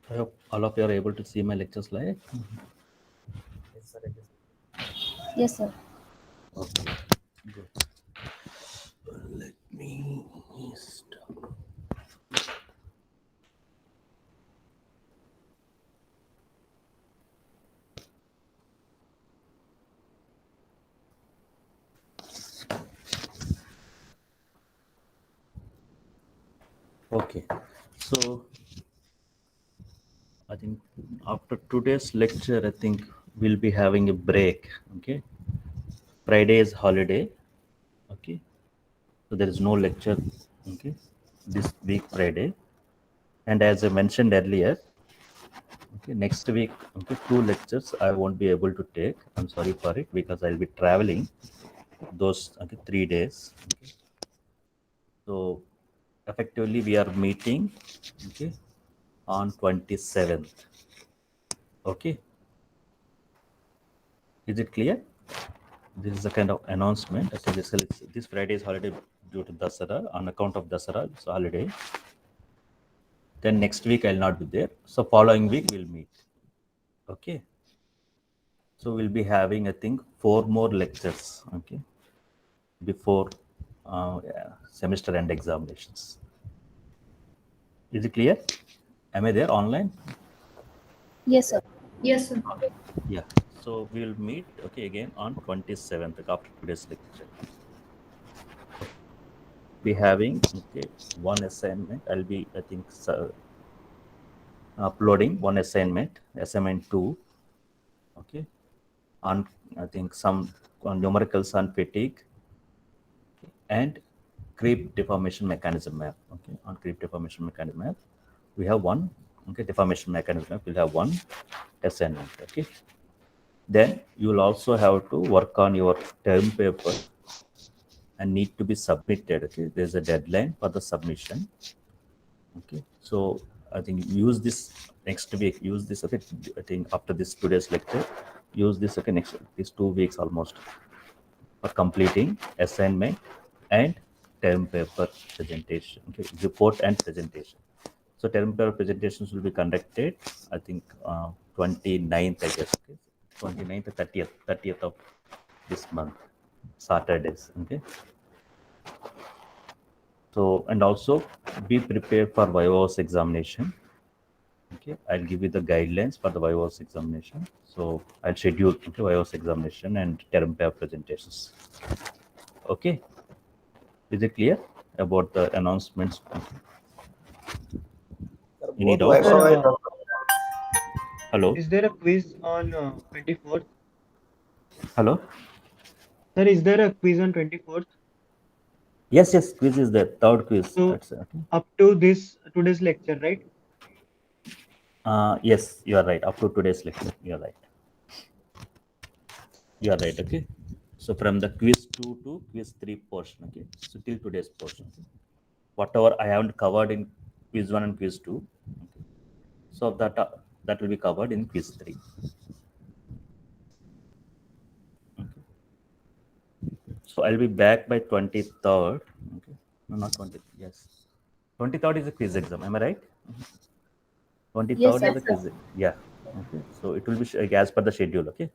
I hope all of you are able to see my lectures live. Yes, sir. It is. Yes, sir. Okay, good. Let me stop. Okay, so I think after today's lecture, I think we'll be having a break. Okay, Friday is holiday. Okay, so there is no lecture. Okay, this week Friday, and as I mentioned earlier, okay, next week, okay, two lectures I won't be able to take. I'm sorry for it because I'll be traveling those, okay, 3 days. Okay. So effectively we are meeting, okay, on 27th. Okay, is it clear? This is a kind of announcement. Okay, this Friday is holiday due to Dasara, on account of Dasara, it's a holiday. Then next week I'll not be there. So following week we'll meet. Okay. So we'll be having, I think, 4 more lectures. Okay, before semester end examinations. Is it clear? Am I there online? Yes, sir. Yes, sir. Yeah. So we will meet, okay, again on 27th, like after today's lecture. Be having, okay, one assignment. I'll be, I think, uploading one assignment 2, okay, on, I think, some on numericals on fatigue and creep deformation mechanism map. Okay, on creep deformation mechanism map, we have one, okay, deformation mechanism map. We'll have one assignment. Okay, then you will also have to work on your term paper and need to be submitted. Okay, there's a deadline for the submission. Okay, so I think use this next week. Use this. Okay, I think after this today's lecture, use this. Okay, next these 2 weeks almost for completing assignment and term paper presentation. Okay, report and presentation. So term paper presentations will be conducted, I think, 29th, I guess. Okay, 29th, 30th of this month, Saturdays. Okay. So, and also be prepared for Vivos examination. Okay, I'll give you the guidelines for the Vivos examination. So I'll schedule, okay, Vivos examination and term paper presentations. Okay, is it clear about the announcements? Sir, Any both doubts? Sir, Vaibhav and Hello, is there a quiz on 24th? hello. Sir, is there a quiz on 24th? Yes, yes. Quiz is the third quiz. So That's okay. up to this today's lecture, right? Yes, you are right. Up to today's lecture, you are right. You are right. Okay. So from the quiz 2 to quiz 3 portion. Okay. So till today's portion. Okay? Whatever I haven't covered in quiz 1 and quiz 2. Okay. So that will be covered in quiz 3. Okay. So I'll be back by 23rd. Okay. No, not 20th. Yes. 23rd is a quiz exam. Am I right? Yes, 23rd is sir. the quiz. Yeah. Okay. So it will be as per the schedule. Okay.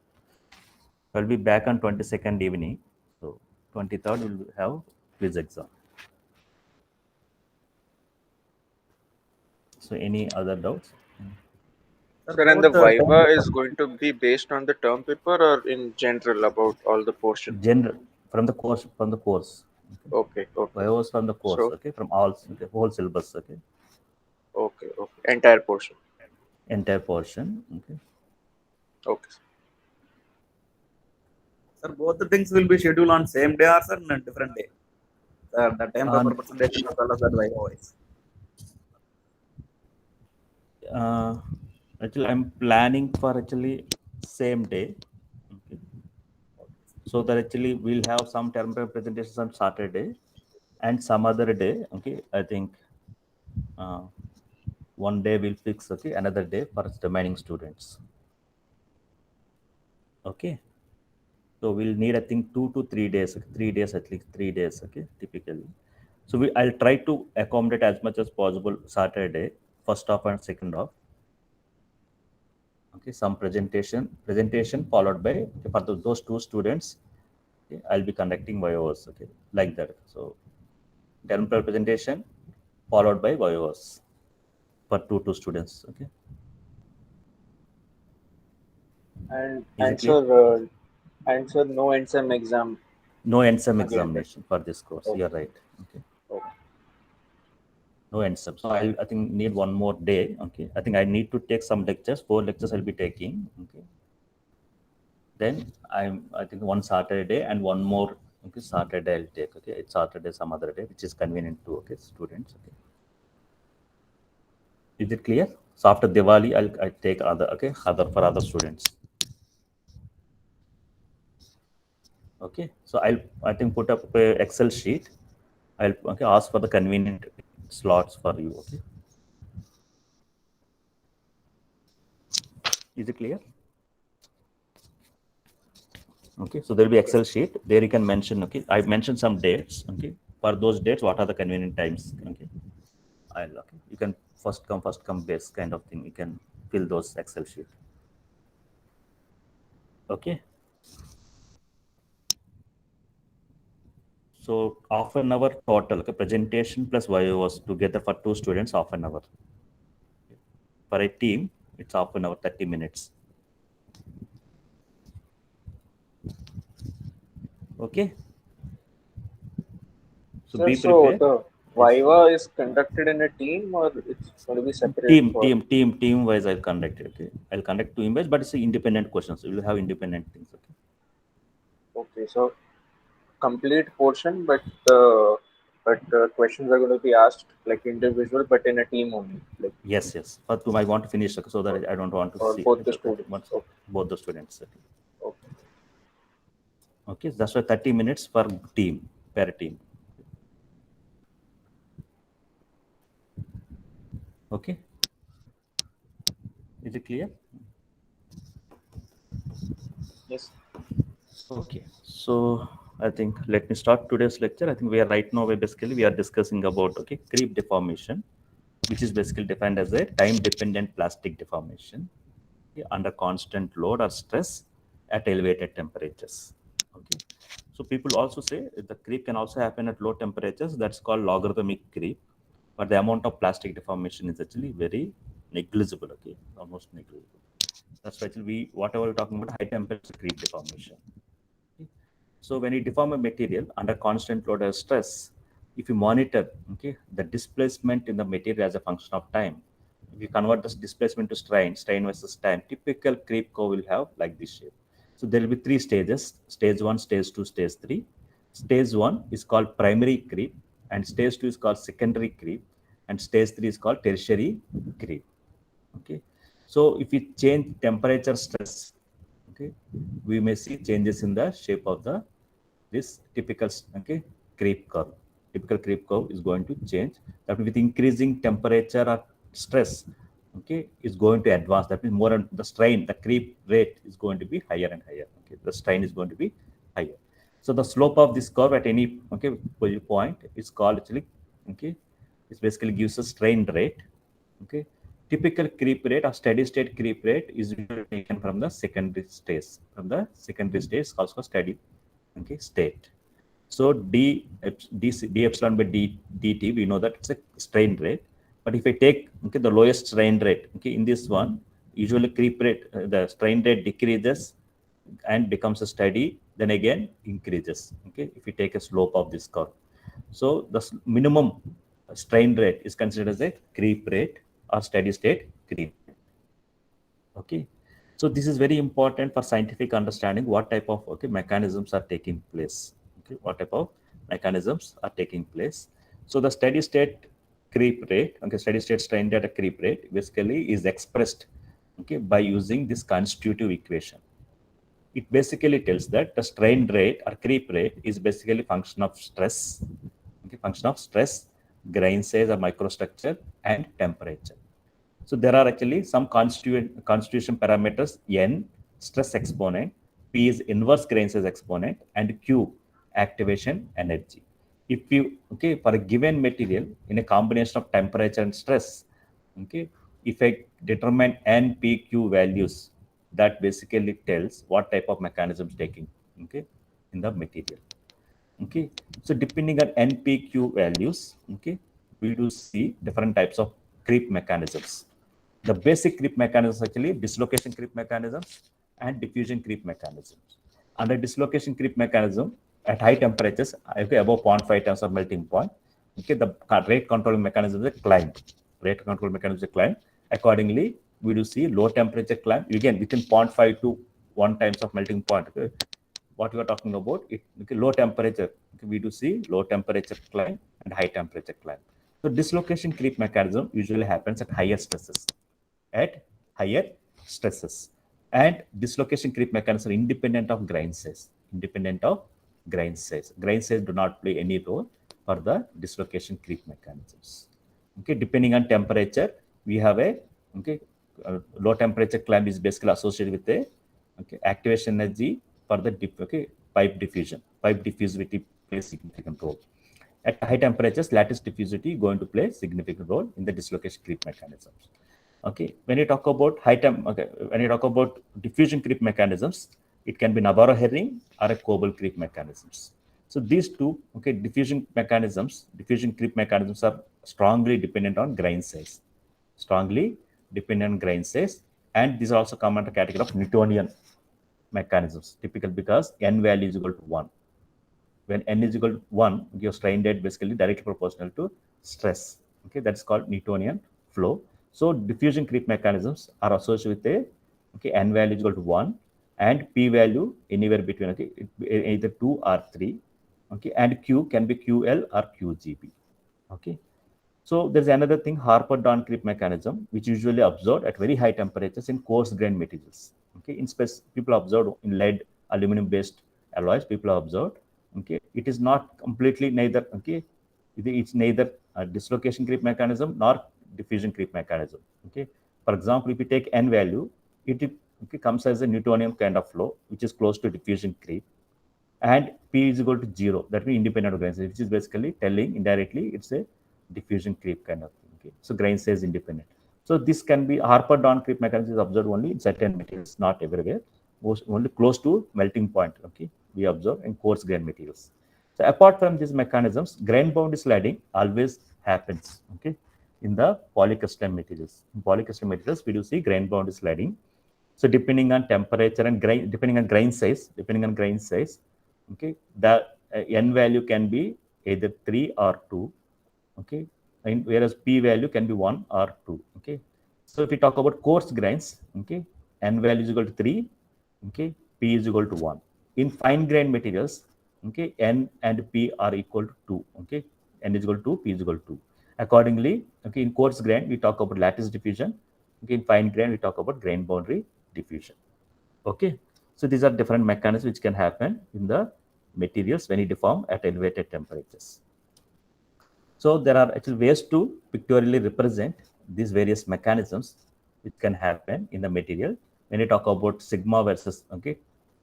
I'll be back on 22nd evening. So 23rd we'll have quiz exam. So any other doubts? sir, Sir, and the both term Viva paper. is going to be based on the term paper or in general about all the portion? General from the course, from the course. Okay. Okay, okay. Vios from the course. So, Okay, from all, okay, whole syllabus. Okay, okay, okay. Entire portion. entire portion. Okay. Okay. Sir, both the things will be scheduled on same day or sir, on a different day. The time paper And presentation as well as that Vaibhav is. uh, actually, I'm planning for actually same day. Okay. So that actually we'll have some term paper presentations on Saturday and some other day. Okay, I think uh, one day we'll fix. Okay, another day for remaining students. Okay. So we'll need, I think, 2 to 3 days, 3 days at least, 3 days. Okay, typically. So I'll try to accommodate as much as possible Saturday, first half and second half. Okay, some presentation followed by, for those two students, okay, I'll be conducting vios, okay, like that. So terminal presentation followed by vios for two students. Okay, And is it clear? answer no NSEM exam No NSEM again, right? examination for this course. Okay. You're right. Okay, Okay. no NSEM. So I think need one more day. Okay, I think I need to take some lectures. 4 lectures I'll be taking. Okay, then I think one Saturday and one more, okay, Saturday I'll take. Okay, it's Saturday some other day which is convenient to, okay, students. Okay, is it clear? So after Diwali I take other, okay, other for other students. Okay, so I think put up a Excel sheet. I'll, okay, ask for the convenient slots for you. Okay, is it clear? Okay, so there will be Excel sheet. There you can mention, okay, I've mentioned some dates. Okay, for those dates, what are the convenient times? Okay, okay, you can first come base kind of thing. You can fill those Excel sheet. Okay, so half an hour total. Okay, presentation plus was together for two students, half an hour. For a team, it's half an hour, 30 minutes. Okay, so Sir, be so prepared. the Yes. Viva is conducted in a team or it's going to be separate for? Team wise I'll conduct it. Okay, I'll conduct two wise, but it's independent questions. You will have independent things. Okay, Okay, so complete portion, but questions are going to be asked like individual, but in a team only, like yes, but I want to finish, okay, so that I don't want to for see, both the okay, students. once Okay, both the students. Okay, okay. okay, that's why 30 minutes per team, per team. Okay, is it clear? Yes. Okay, so I think let me start today's lecture. I think we are right now, we are discussing about, okay, creep deformation, which is basically defined as a time dependent plastic deformation, okay, under constant load or stress at elevated temperatures. Okay, so people also say the creep can also happen at low temperatures. That's called logarithmic creep, but the amount of plastic deformation is actually very negligible. Okay, almost negligible. That's why actually whatever we're talking about high temperature creep deformation. Okay. So when you deform a material under constant load or stress, if you monitor, okay, the displacement in the material as a function of time, if you convert this displacement to strain versus time, typical creep curve will have like this shape. So there will be three stages: stage one, stage two, stage three. Stage one is called primary creep, and stage two is called secondary creep, and stage three is called tertiary creep. Okay, so if we change temperature stress, okay, we may see changes in the shape of the this typical, okay, creep curve. Typical creep curve is going to change. That with increasing temperature or stress, okay, is going to advance. That means more and the strain, the creep rate is going to be higher and higher. Okay, the strain is going to be higher. So the slope of this curve at any, okay, point is called actually, okay, it basically gives a strain rate. Okay, typical creep rate or steady state creep rate is usually taken from the secondary stage. From the secondary stage is also steady, okay, state. So d epsilon by dt, we know that it's a strain rate. But if I take, okay, the lowest strain rate, okay, in this one, usually creep rate, the strain rate decreases and becomes a steady, then again increases. Okay, if you take a slope of this curve, so the minimum strain rate is considered as a creep rate or steady state creep. Okay, so this is very important for scientific understanding what type of, okay, mechanisms are taking place. Okay, what type of mechanisms are taking place. So the steady state creep rate, okay, steady state strain data creep rate basically is expressed, okay, by using this constitutive equation. It basically tells that the strain rate or creep rate is basically function of stress, okay, function of stress, grain size or microstructure, and temperature. So there are actually some constitution parameters: n, stress exponent; p is inverse grain size exponent; and q, activation energy. If you, okay, for a given material in a combination of temperature and stress, okay, if I determine N, P, Q values, that basically tells what type of mechanisms taking, okay, in the material. Okay, so depending on NPQ values, okay, we do see different types of creep mechanisms. The basic creep mechanisms actually dislocation creep mechanisms and diffusion creep mechanisms. Under dislocation creep mechanism, at high temperatures, okay, above 0.5 times of melting point, okay, the rate controlling mechanism is climb. Rate control mechanism is climb. Accordingly, we do see low temperature climb again within 0.5 to 1 times of melting point. Okay, what we are talking about, it okay, low temperature, okay, we do see low temperature climb and high temperature climb. So dislocation creep mechanism usually happens at higher stresses. At higher stresses. And dislocation creep mechanism independent of grain size. Independent of grain size. Grain size do not play any role for the dislocation creep mechanisms. Okay, depending on temperature, we have a okay low temperature climb is basically associated with a okay activation energy for the okay pipe diffusion. Pipe diffusivity plays significant role. At high temperatures, lattice diffusivity going to play significant role in the dislocation creep mechanisms. Okay, when you talk about when you talk about diffusion creep mechanisms, it can be Navarro herring or a Coble creep mechanisms. So these two, okay, diffusion creep mechanisms are strongly dependent on grain size, strongly dependent on grain size, and these are also come under category of Newtonian mechanisms, typical because n value is equal to 1. When n is equal to 1, your strain rate basically directly proportional to stress. Okay, that's called Newtonian flow. So diffusion creep mechanisms are associated with a okay n value is equal to 1 and p value anywhere between okay either 2 or 3. Okay, and q can be ql or qgb. Okay, so there's another thing, Harper-Down creep mechanism, which usually observed at very high temperatures in coarse grain materials. Okay, in space, people observed in lead, aluminum-based alloys. People have observed. Okay, it is not completely neither. Okay, it's neither a dislocation creep mechanism nor diffusion creep mechanism. Okay, for example, if you take n value, it okay, comes as a Newtonian kind of flow, which is close to diffusion creep, and P is equal to 0, that means independent of grain size, which is basically telling indirectly it's a diffusion creep kind of thing. Okay, so grain size independent. So this can be Harper-Down creep mechanism is observed only in certain materials, not everywhere. Only close to melting point. Okay, we observe in coarse grain materials. So apart from these mechanisms, grain boundary sliding always happens. Okay, in the polycrystalline materials. In polycrystalline materials, we do see grain boundary sliding. So depending on temperature and depending on grain size, okay, the n value can be either 3 or 2. Okay, and whereas p value can be 1 or 2. Okay, so if we talk about coarse grains, okay, n value is equal to 3, okay, p is equal to 1. In fine grain materials, okay, n and p are equal to 2. Okay, n is equal to 2, p is equal to 2. Accordingly, okay, in coarse grain we talk about lattice diffusion. Okay, in fine grain we talk about grain boundary diffusion. Okay, so these are different mechanisms which can happen in the materials when it deform at elevated temperatures. So there are actually ways to pictorially represent these various mechanisms which can happen in the material. When you talk about sigma versus okay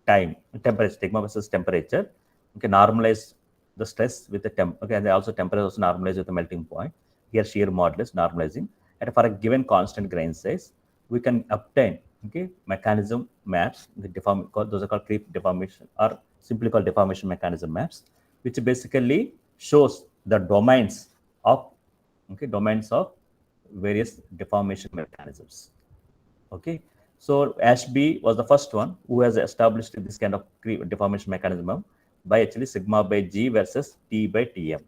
temperature, sigma versus temperature, okay, normalize the stress with the temp. Okay, and also temperature also normalize with the melting point. Here shear modulus normalizing, and for a given constant grain size, we can obtain okay mechanism maps. Those are called creep deformation or simply called deformation mechanism maps, which basically shows the domains of various deformation mechanisms. Okay, so Ashby was the first one who has established this kind of deformation mechanism by actually sigma by g versus t by tm.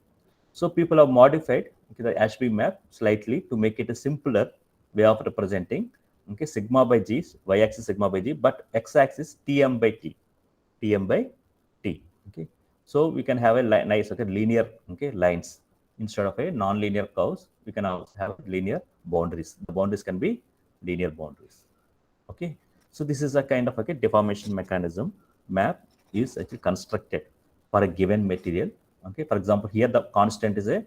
So people have modified okay, the Ashby map slightly to make it a simpler way of representing okay sigma by g, y-axis sigma by g, but x-axis tm by t, tm by t. Okay, so we can have a nice okay linear okay lines instead of a non-linear curves. We can also have linear boundaries. The boundaries can be linear boundaries. Okay, so this is a kind of okay deformation mechanism map is actually constructed for a given material. Okay, for example, here the constant is a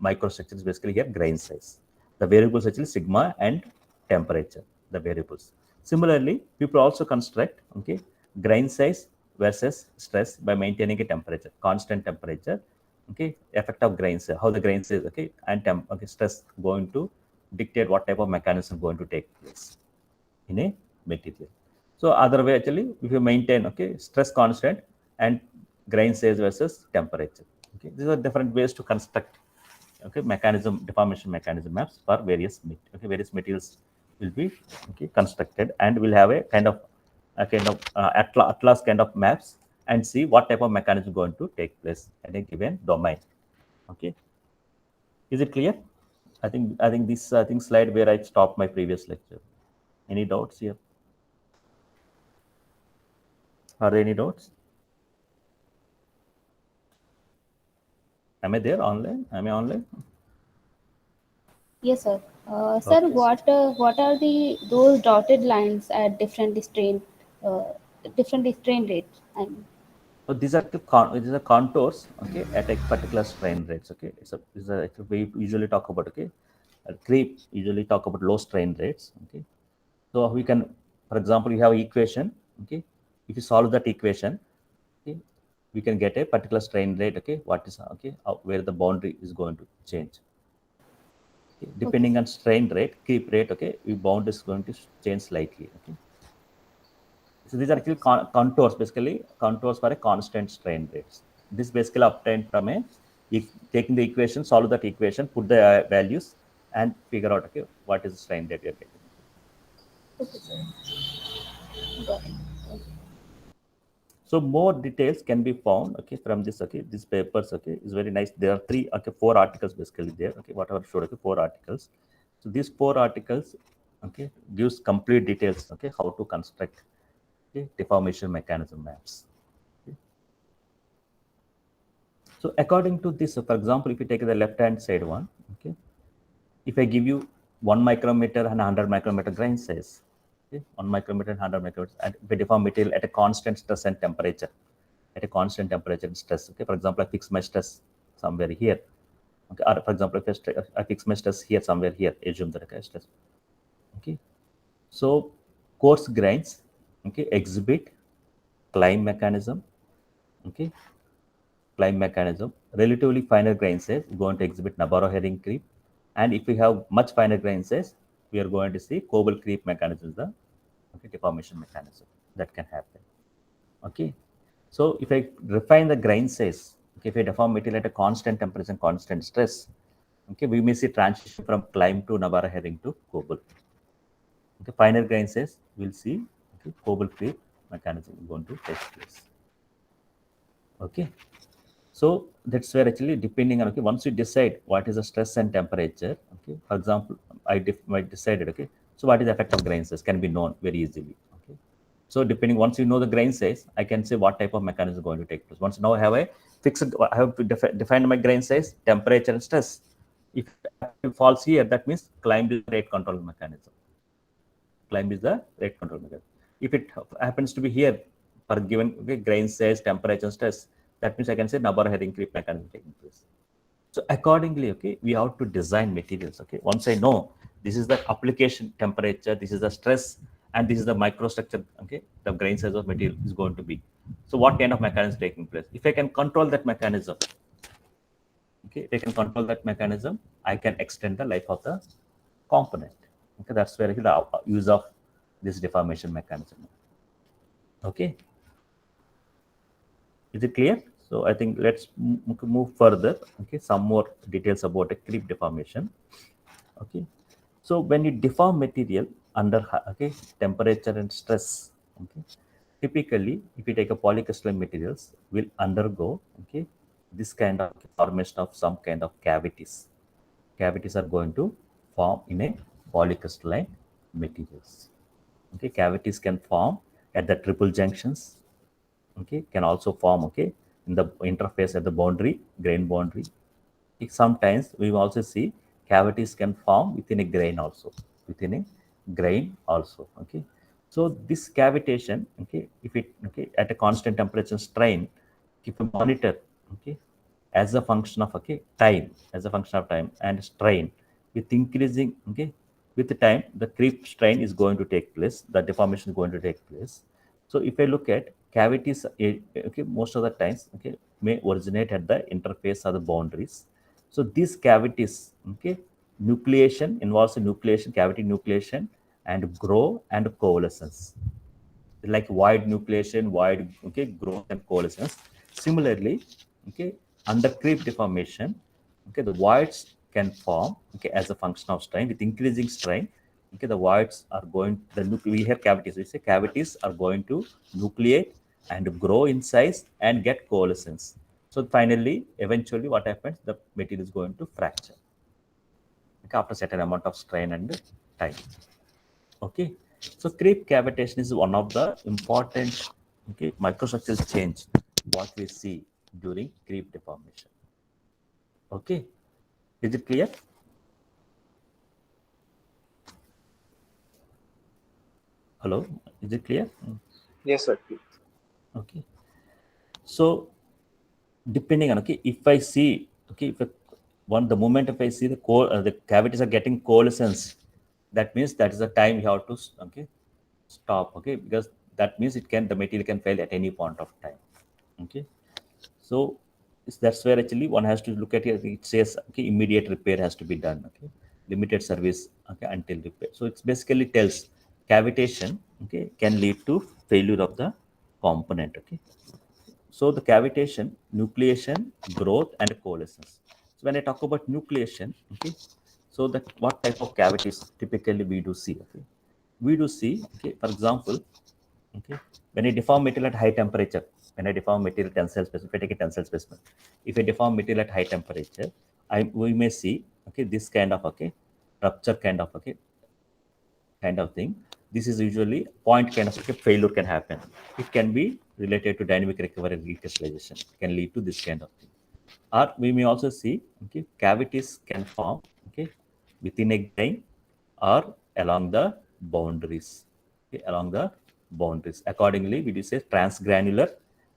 microstructure is basically here grain size. The variables actually sigma and temperature, the variables. Similarly, people also construct okay grain size versus stress by maintaining a temperature, constant temperature. Okay, effect of grain size, how the grain size okay and okay stress going to dictate what type of mechanism going to take place in a material. So other way actually, if you maintain stress constant and grain size versus temperature. Okay, these are different ways to construct mechanism, deformation mechanism maps for various materials will be constructed, and we'll have a kind of atlas kind of maps and see what type of mechanism going to take place at a given domain. Okay, is it clear? I think this slide where I stopped my previous lecture. Any doubts here? Are there any doubts? Am I there online? Am I online? Yes, sir. Sir, Okay. what are those dotted lines at uh, different strain rates? So these are these are contours, at a particular strain rates. Okay, we usually talk about creep usually talk about low strain rates. Okay, so we can, for example, you have equation. Okay, if you solve that equation, okay, we can get a particular strain rate. Okay, what is where the boundary is going to change. Okay, Okay, depending on strain rate, creep rate. Okay, your bound is going to change slightly. Okay. So these are okay, actually sir. contours, basically contours for a constant strain rates. This basically obtained from taking the equation, solve that equation, put the values, and figure out what is the strain rate you're getting. Okay, sir. Got it. So more details can be found from this. These papers is very nice. There are four articles basically there. Okay, whatever showed four articles. So these four articles gives complete details how to construct deformation mechanism maps. So according to this, for example, if you take the left-hand side one, if I give you 1 micrometer and 100 micrometer grain size, 1 micrometer and 100 micrometers, and if I deform material at a constant stress and temperature, and stress. Okay, for example, I fix my stress somewhere here. Okay, or for example, if I fix my stress here somewhere here, assume that stress. Okay, so coarse grains, exhibit climb mechanism. Okay, climb mechanism. Relatively finer grain size, we're going to exhibit Nabarro herring creep. And if we have much finer grain size, we are going to see Coble creep mechanism, the deformation mechanism that can happen. Okay. So if I refine the grain size, if I deform material at a constant temperature and constant stress, we may see transition from climb to Nabarro herring to Coble. Okay, finer grain size, we'll see Coble creep mechanism is going to take place. Okay. So that's where actually depending on once you decide what is the stress and temperature, for example, I decided so what is the effect of grain size can be known very easily. Okay, so depending once you know the grain size, I can say what type of mechanism is going to take place. Once now I have a fixed, I have to define my grain size, temperature, and stress. If it falls here, that means climb is the rate control mechanism. Climb is the rate control mechanism. If it happens to be here for given grain size, temperature, and stress, that means I can say Nabarro herring creep mechanism taking place. So accordingly, we have to design materials. Once I know this is the application temperature, this is the stress, and this is the microstructure. The grain size of material is going to be. So what kind of mechanism is taking place? If I can control that mechanism, if I can control that mechanism, I can extend the life of the component. Okay, that's where the use of this deformation mechanism. Okay, is it clear? So I think let's move further. Okay, some more details about a creep deformation. Okay, so when you deform material under temperature and stress, typically if you take a polycrystalline materials will undergo this kind of formation of some kind of cavities. Cavities are going to form in a polycrystalline materials. Okay, cavities can form at the triple junctions. Okay, can also form in the interface at the boundary, grain boundary. Sometimes we also see cavities can form within a grain also, within a grain also. Okay, so this cavitation, if it at a constant temperature strain, if you monitor as a function of time, as a function of time and strain, with increasing with the time, the creep strain is going to take place, the deformation is going to take place. So if I look at cavities, most of the times may originate at the interface or the boundaries. So these cavities nucleation involves nucleation, cavity nucleation, and grow and coalescence. Like void nucleation, void, okay, growth and coalescence. Similarly, okay, under creep deformation, okay, the voids can form, okay, as a function of strain. With increasing strain, okay, the voids are going, we have cavities. We say cavities are going to nucleate and grow in size and get coalescence. So finally, eventually, what happens? The material is going to fracture, okay, after certain amount of strain and time. Okay, so creep cavitation is one of the important, okay, microstructural change what we see during creep deformation. Okay, is it clear? Hello, is it clear? Yes, sir. Okay, so depending on, okay, if I see, okay, if the moment if I see the cavities are getting coalescence, that means that is the time you have to, okay, stop, okay, because that means the material can fail at any point of time. Okay, so that's where actually one has to look at it. It says, okay, immediate repair has to be done. Okay, limited service, okay, until repair. So it's basically tells cavitation, okay, can lead to failure of the component. Okay, so the cavitation, nucleation, growth, and coalescence. So when I talk about nucleation, okay, so that what type of cavities typically we do see? Okay, we do see, okay, for example, okay, when I deform material at high temperature, when I deform material tensile specimen, if I take a tensile specimen, if I deform material at high temperature, we may see, okay, this kind of, okay, rupture kind of thing. This is usually point kind of, okay, failure can happen. It can be related to dynamic recovery and recrystallization, can lead to this kind of thing. Or we may also see, okay, cavities can form, okay, within a grain or along the boundaries, okay, along the boundaries. Accordingly, we do say transgranular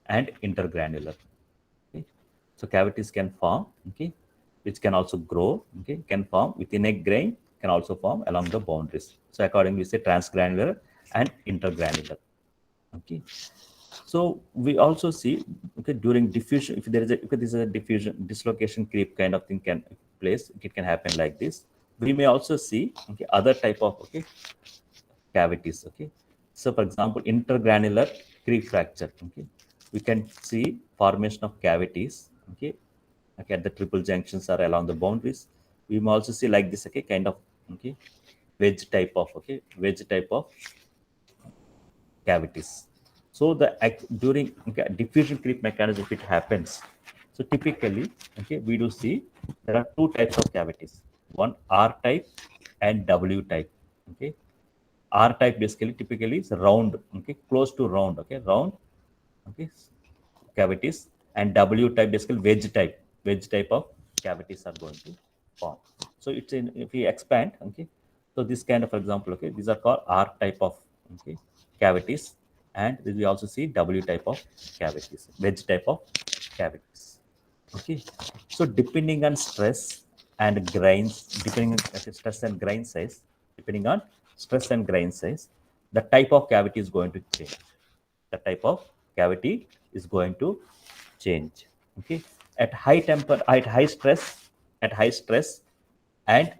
and intergranular. Okay, so cavities can form, okay, which can also grow, okay, can form within a grain, can also form along the boundaries. So accordingly, we say transgranular and intergranular. Okay, so we also see, okay, during diffusion, if there is a, if this is a diffusion dislocation creep kind of thing can place, it can happen like this. We may also see, okay, other type of, okay, cavities. Okay, so for example, intergranular creep fracture. Okay, we can see formation of cavities, okay, okay, at the triple junctions or along the boundaries. We may also see like this, okay, kind of, okay, wedge type of, okay, wedge type of cavities. So during, okay, diffusion creep mechanism, if it happens, so typically, okay, we do see there are two types of cavities. One R type and W type. Okay, R type basically typically is round, okay, close to round, okay, round, okay, cavities, and W type basically wedge type of cavities are going to form. So it's in, if we expand, okay, so this kind of, for example, okay, these are called R type of, okay, cavities, and we also see W type of cavities, wedge type of cavities. Okay, so depending on stress and grains, depending on, okay, stress and grain size, depending on stress and grain size, the type of cavity is going to change. The type of cavity is going to change. Okay, at high temper, at high stress and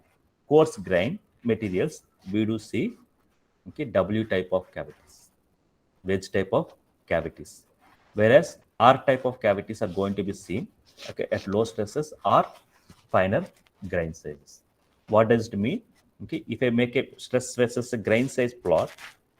coarse grain materials, we do see, okay, W type of cavities, wedge type of cavities. Whereas R type of cavities are going to be seen, okay, at low stresses or finer grain sizes. What does it mean? Okay, if I make a stress versus a grain size plot,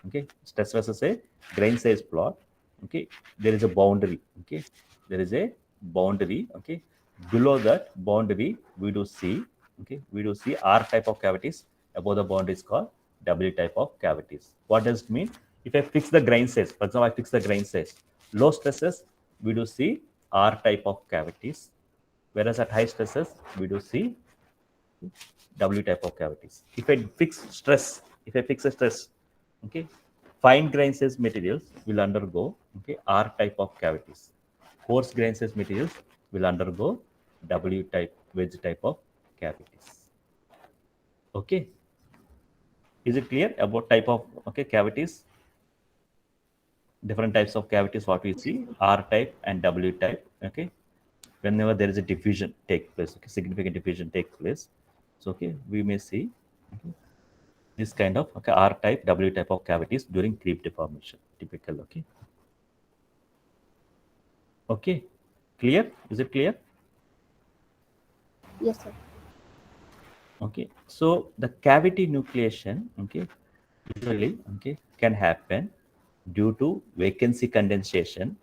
okay, stress versus a grain size plot, okay, there is a boundary, okay, there is a boundary, okay, below that boundary we do see, okay, we do see R type of cavities, above the boundary is called W type of cavities. What does it mean? If I fix the grain size, for example, I fix the grain size, low stresses we do see R type of cavities, whereas at high stresses we do see W type of cavities. If I fix stress, if I fix a stress, okay, fine grain size materials will undergo, okay, R type of cavities. Coarse grain size materials will undergo W type, wedge type of cavities. Okay, is it clear about type of, okay, cavities? Different types of cavities what we see, R type and W type. Okay, whenever there is a diffusion take place, okay, significant diffusion takes place, So okay, we may see okay, this kind of okay, R type, W type of cavities during creep deformation. Typical. Okay. Okay. Clear? Is it clear? Yes, sir. Okay. So the cavity nucleation, okay, usually okay, can happen due to vacancy condensation.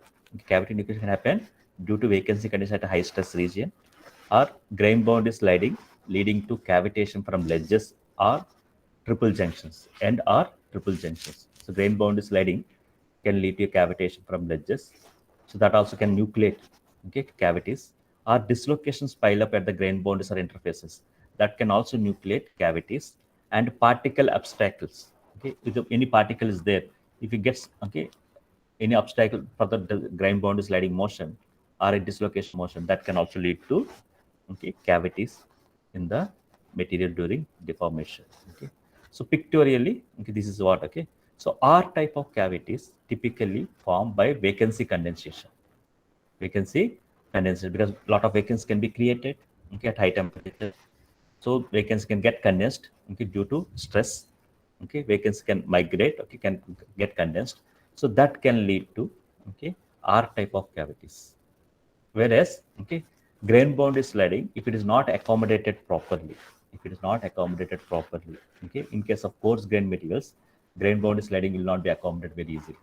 Cavity nucleation can happen due to vacancy condensation at a high stress region, or grain boundary sliding leading to cavitation from ledges or triple junctions and or triple junctions. So grain boundary sliding can lead to cavitation from ledges. So that also can nucleate okay, cavities, or dislocations pile up at the grain boundaries or interfaces. That can also nucleate cavities, and particle obstacles. Okay, if any particle is there, if it gets okay any obstacle for the grain boundary sliding motion or a dislocation motion, that can also lead to okay cavities in the material during deformation. Okay, so pictorially okay, this is what okay, so R type of cavities typically formed by vacancy condensation. Vacancy condensation, because a lot of vacancy can be created okay, at high temperature. So vacancy can get condensed okay, due to stress. Okay, vacancy can migrate, okay, can get condensed. So that can lead to okay, R type of cavities. Whereas okay, grain boundary sliding, if it is not accommodated properly, okay, in case of coarse grain materials, grain boundary sliding will not be accommodated very easily.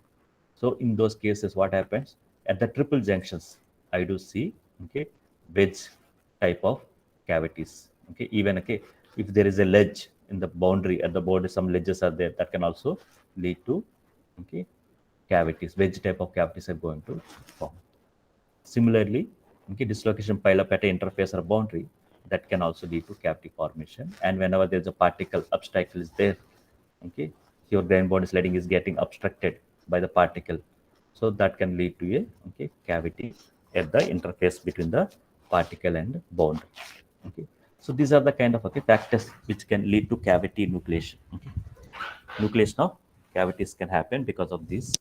So in those cases, what happens at the triple junctions? I do see okay wedge type of cavities. Okay, even okay if there is a ledge in the boundary at the border, some ledges are there that can also lead to okay cavities. Wedge type of cavities are going to form. Similarly, okay, dislocation pile up at an interface or boundary that can also lead to cavity formation. And whenever there's a particle obstacle is there, okay, your grain boundary sliding is getting obstructed by the particle, so that can lead to a okay cavity at the interface between the particle and boundary. Okay, so these are the kind of okay factors which can lead to cavity nucleation. Okay, nucleation of cavities can happen because of these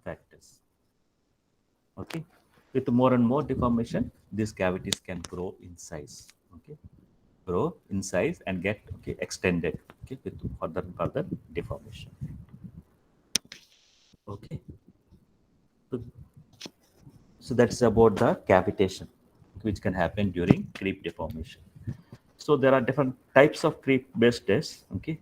factors. Okay, with more and more deformation, these cavities can grow in size. Okay, grow in size and get okay extended okay with further and further deformation. Okay, so, so that's about the cavitation which can happen during creep deformation. So there are different types of creep based tests. Okay,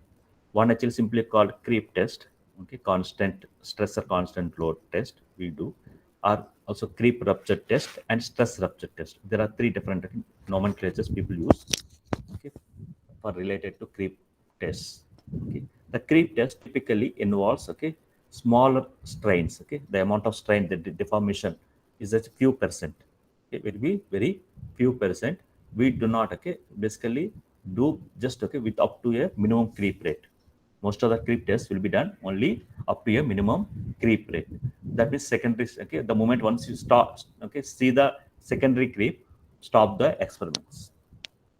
one actually simply called creep test. Okay, constant stress or constant load test we do, or also creep rupture test and stress rupture test. There are three different nomenclatures people use okay, for related to creep tests. Okay, the creep test typically involves okay smaller strains. Okay, the amount of strain, the deformation is a few percent. It will be very few percent. We do not okay basically do just okay with up to a minimum creep rate. Most of the creep tests will be done only up to a minimum creep rate. That means secondary okay, the moment once you stop okay see the secondary creep, stop the experiments.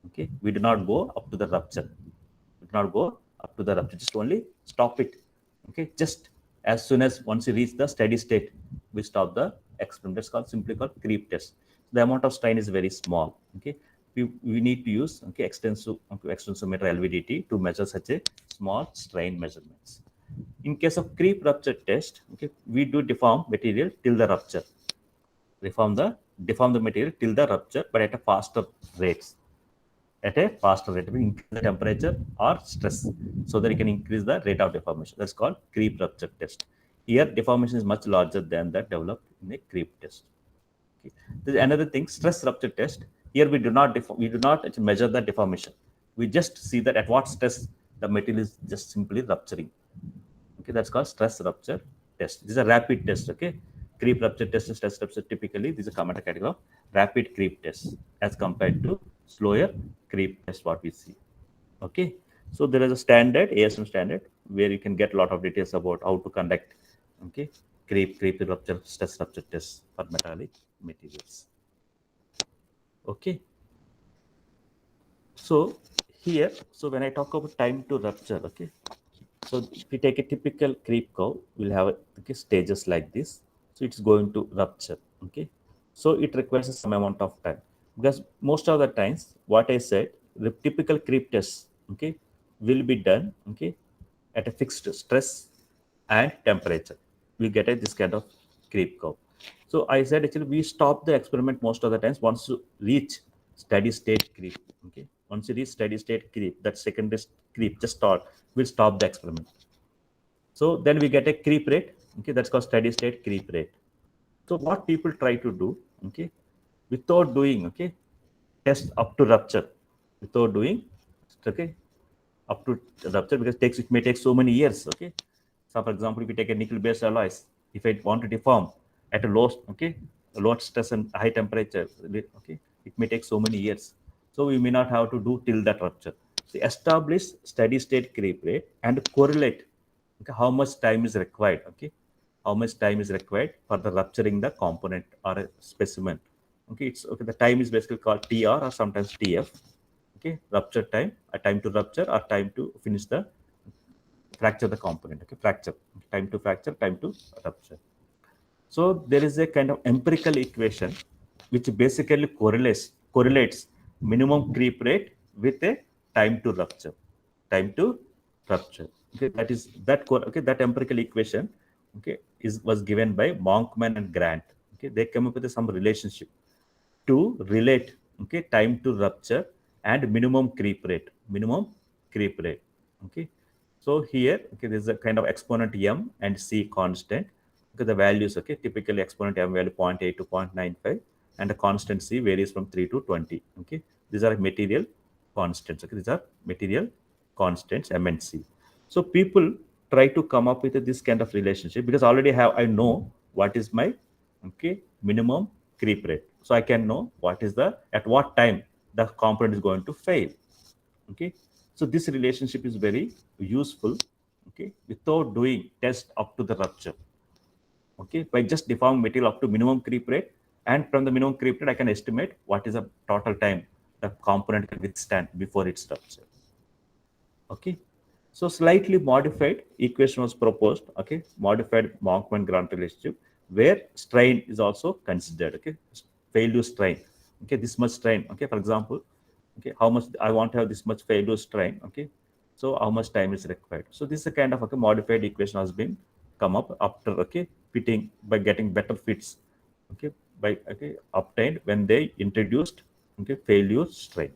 Okay, we do not go up to the rupture. We do not go up to the rupture, just only stop it. Okay, just as soon as once you reach the steady state, we stop the experiment. That's called simply called creep test. The amount of strain is very small. Okay, we need to use okay extensive okay, extensometer LVDT to measure such a small strain measurements. In case of creep rupture test, okay, we do deform material till the rupture. Deform the material till the rupture, but at a faster rates. At a faster rate, we increase the temperature or stress, so that you can increase the rate of deformation. That's called creep rupture test. Here, deformation is much larger than that developed in a creep test. Okay. There's another thing, stress rupture test. Here we do not actually measure the deformation. We just see that at what stress the material is just simply rupturing. Okay, that's called stress rupture test. This is a rapid test. Okay, creep rupture test and stress rupture typically these are common category of rapid creep tests as compared to slower creep test what we see. Okay, so there is a standard ASM standard where you can get a lot of details about how to conduct okay creep rupture stress rupture tests for metallic materials. Okay, so here, so when I talk about time to rupture, okay, so if we take a typical creep curve, we'll have okay, stages like this. So it's going to rupture. Okay, so it requires some amount of time because most of the times, what I said, the typical creep tests, okay, will be done, okay, at a fixed stress and temperature. We get this kind of creep curve. So I said actually we stop the experiment most of the times once you reach steady state creep. Okay, once you reach steady state creep, that secondary creep just start, will stop the experiment. So then we get a creep rate. Okay, that's called steady state creep rate. So what people try to do, okay, without doing, okay, test up to rupture, without doing, okay, up to rupture, because it may take so many years. Okay, so for example, if you take a nickel based alloys, if I want to deform at a low, okay, low stress and high temperature, okay, it may take so many years. So we may not have to do till that rupture. So establish steady state creep rate and correlate, okay, how much time is required, okay, how much time is required for the rupturing the component or a specimen. Okay, it's okay, the time is basically called TR or sometimes TF. Okay, rupture time, a time to rupture or time to finish the fracture the component. Okay, fracture, time to fracture, time to rupture. So there is a kind of empirical equation which basically correlates minimum creep rate with a time to rupture, time to rupture. Okay, that is that okay, that empirical equation, okay, is was given by Monkman and Grant. Okay, they came up with some relationship to relate, okay, time to rupture and minimum creep rate. Okay, so here, okay, there's a kind of exponent m and c constant. Okay, the values, okay, typically exponent m value 0.8 to 0.95 and the constant c varies from 3 to 20. Okay, these are material constants. Okay, these are material constants m and c. So people try to come up with this kind of relationship because already have I know what is my, okay, minimum creep rate, so I can know what is the, at what time the component is going to fail. Okay, so this relationship is very useful, okay, without doing test up to the rupture. Okay, by just deforming material up to minimum creep rate, and from the minimum creep rate I can estimate what is the total time the component can withstand before its rupture. Okay, so slightly modified equation was proposed. Okay, modified Monkman-Grant relationship where strain is also considered. Okay, failure strain. Okay, this much strain. Okay, for example, okay, how much I want to have this much failure strain. Okay, so how much time is required. So this is a kind of, okay, modified equation has been come up after, okay, fitting by getting better fits. Okay, by, okay, obtained when they introduced, okay, failure strain.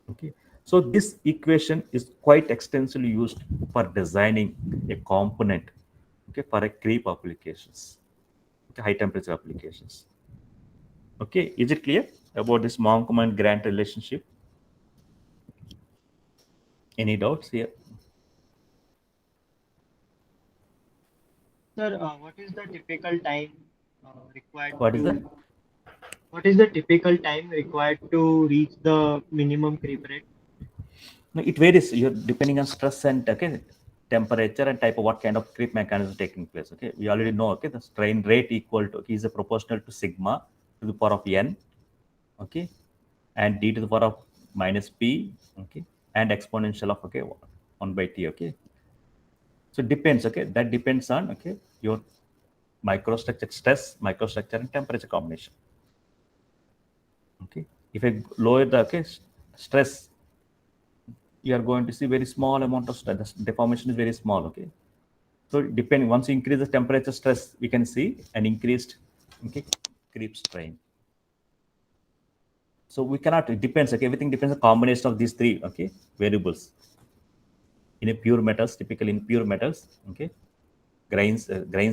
Okay, so this equation is quite extensively used for designing a component, okay, for a creep applications, okay, high temperature applications. Okay, is it clear about this Monkman Grant relationship? Any doubts here? Sir, what is the typical time required What is that? to what is the typical time required to reach the minimum creep rate? No, it varies. You're depending on stress and, okay, temperature and type of what kind of creep mechanism taking place. Okay, we already know, okay, the strain rate equal to, okay, is a proportional to sigma to the power of n, okay, and d to the power of minus p, okay, and exponential of, okay, 1 by t. Okay, so it depends. Okay, that depends on, okay, your microstructure stress, microstructure and temperature combination. Okay, if I lower the, okay, stress, you are going to see very small amount of stress. The deformation is very small. Okay, so depending, once you increase the temperature stress, we can see an increased, okay, creep strain. So we cannot, it depends. Okay, everything depends on combination of these three, okay, variables. In a pure metals, typically in pure metals, okay, grain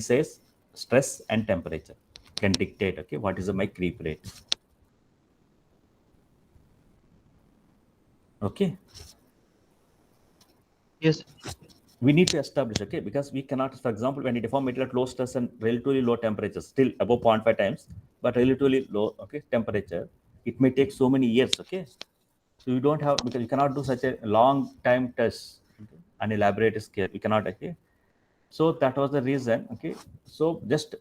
size, stress and temperature can dictate, okay, what is my creep rate. Okay, Yes. we need to establish, okay, because we cannot, for example, when you deform material at low stress and relatively low temperature, still above 0.5 times, but relatively low, okay, temperature, it may take so many years. Okay, so you don't have, because you cannot do such a long time test, okay, on a laboratory scale, we cannot. Okay, so that was the reason. Okay, so just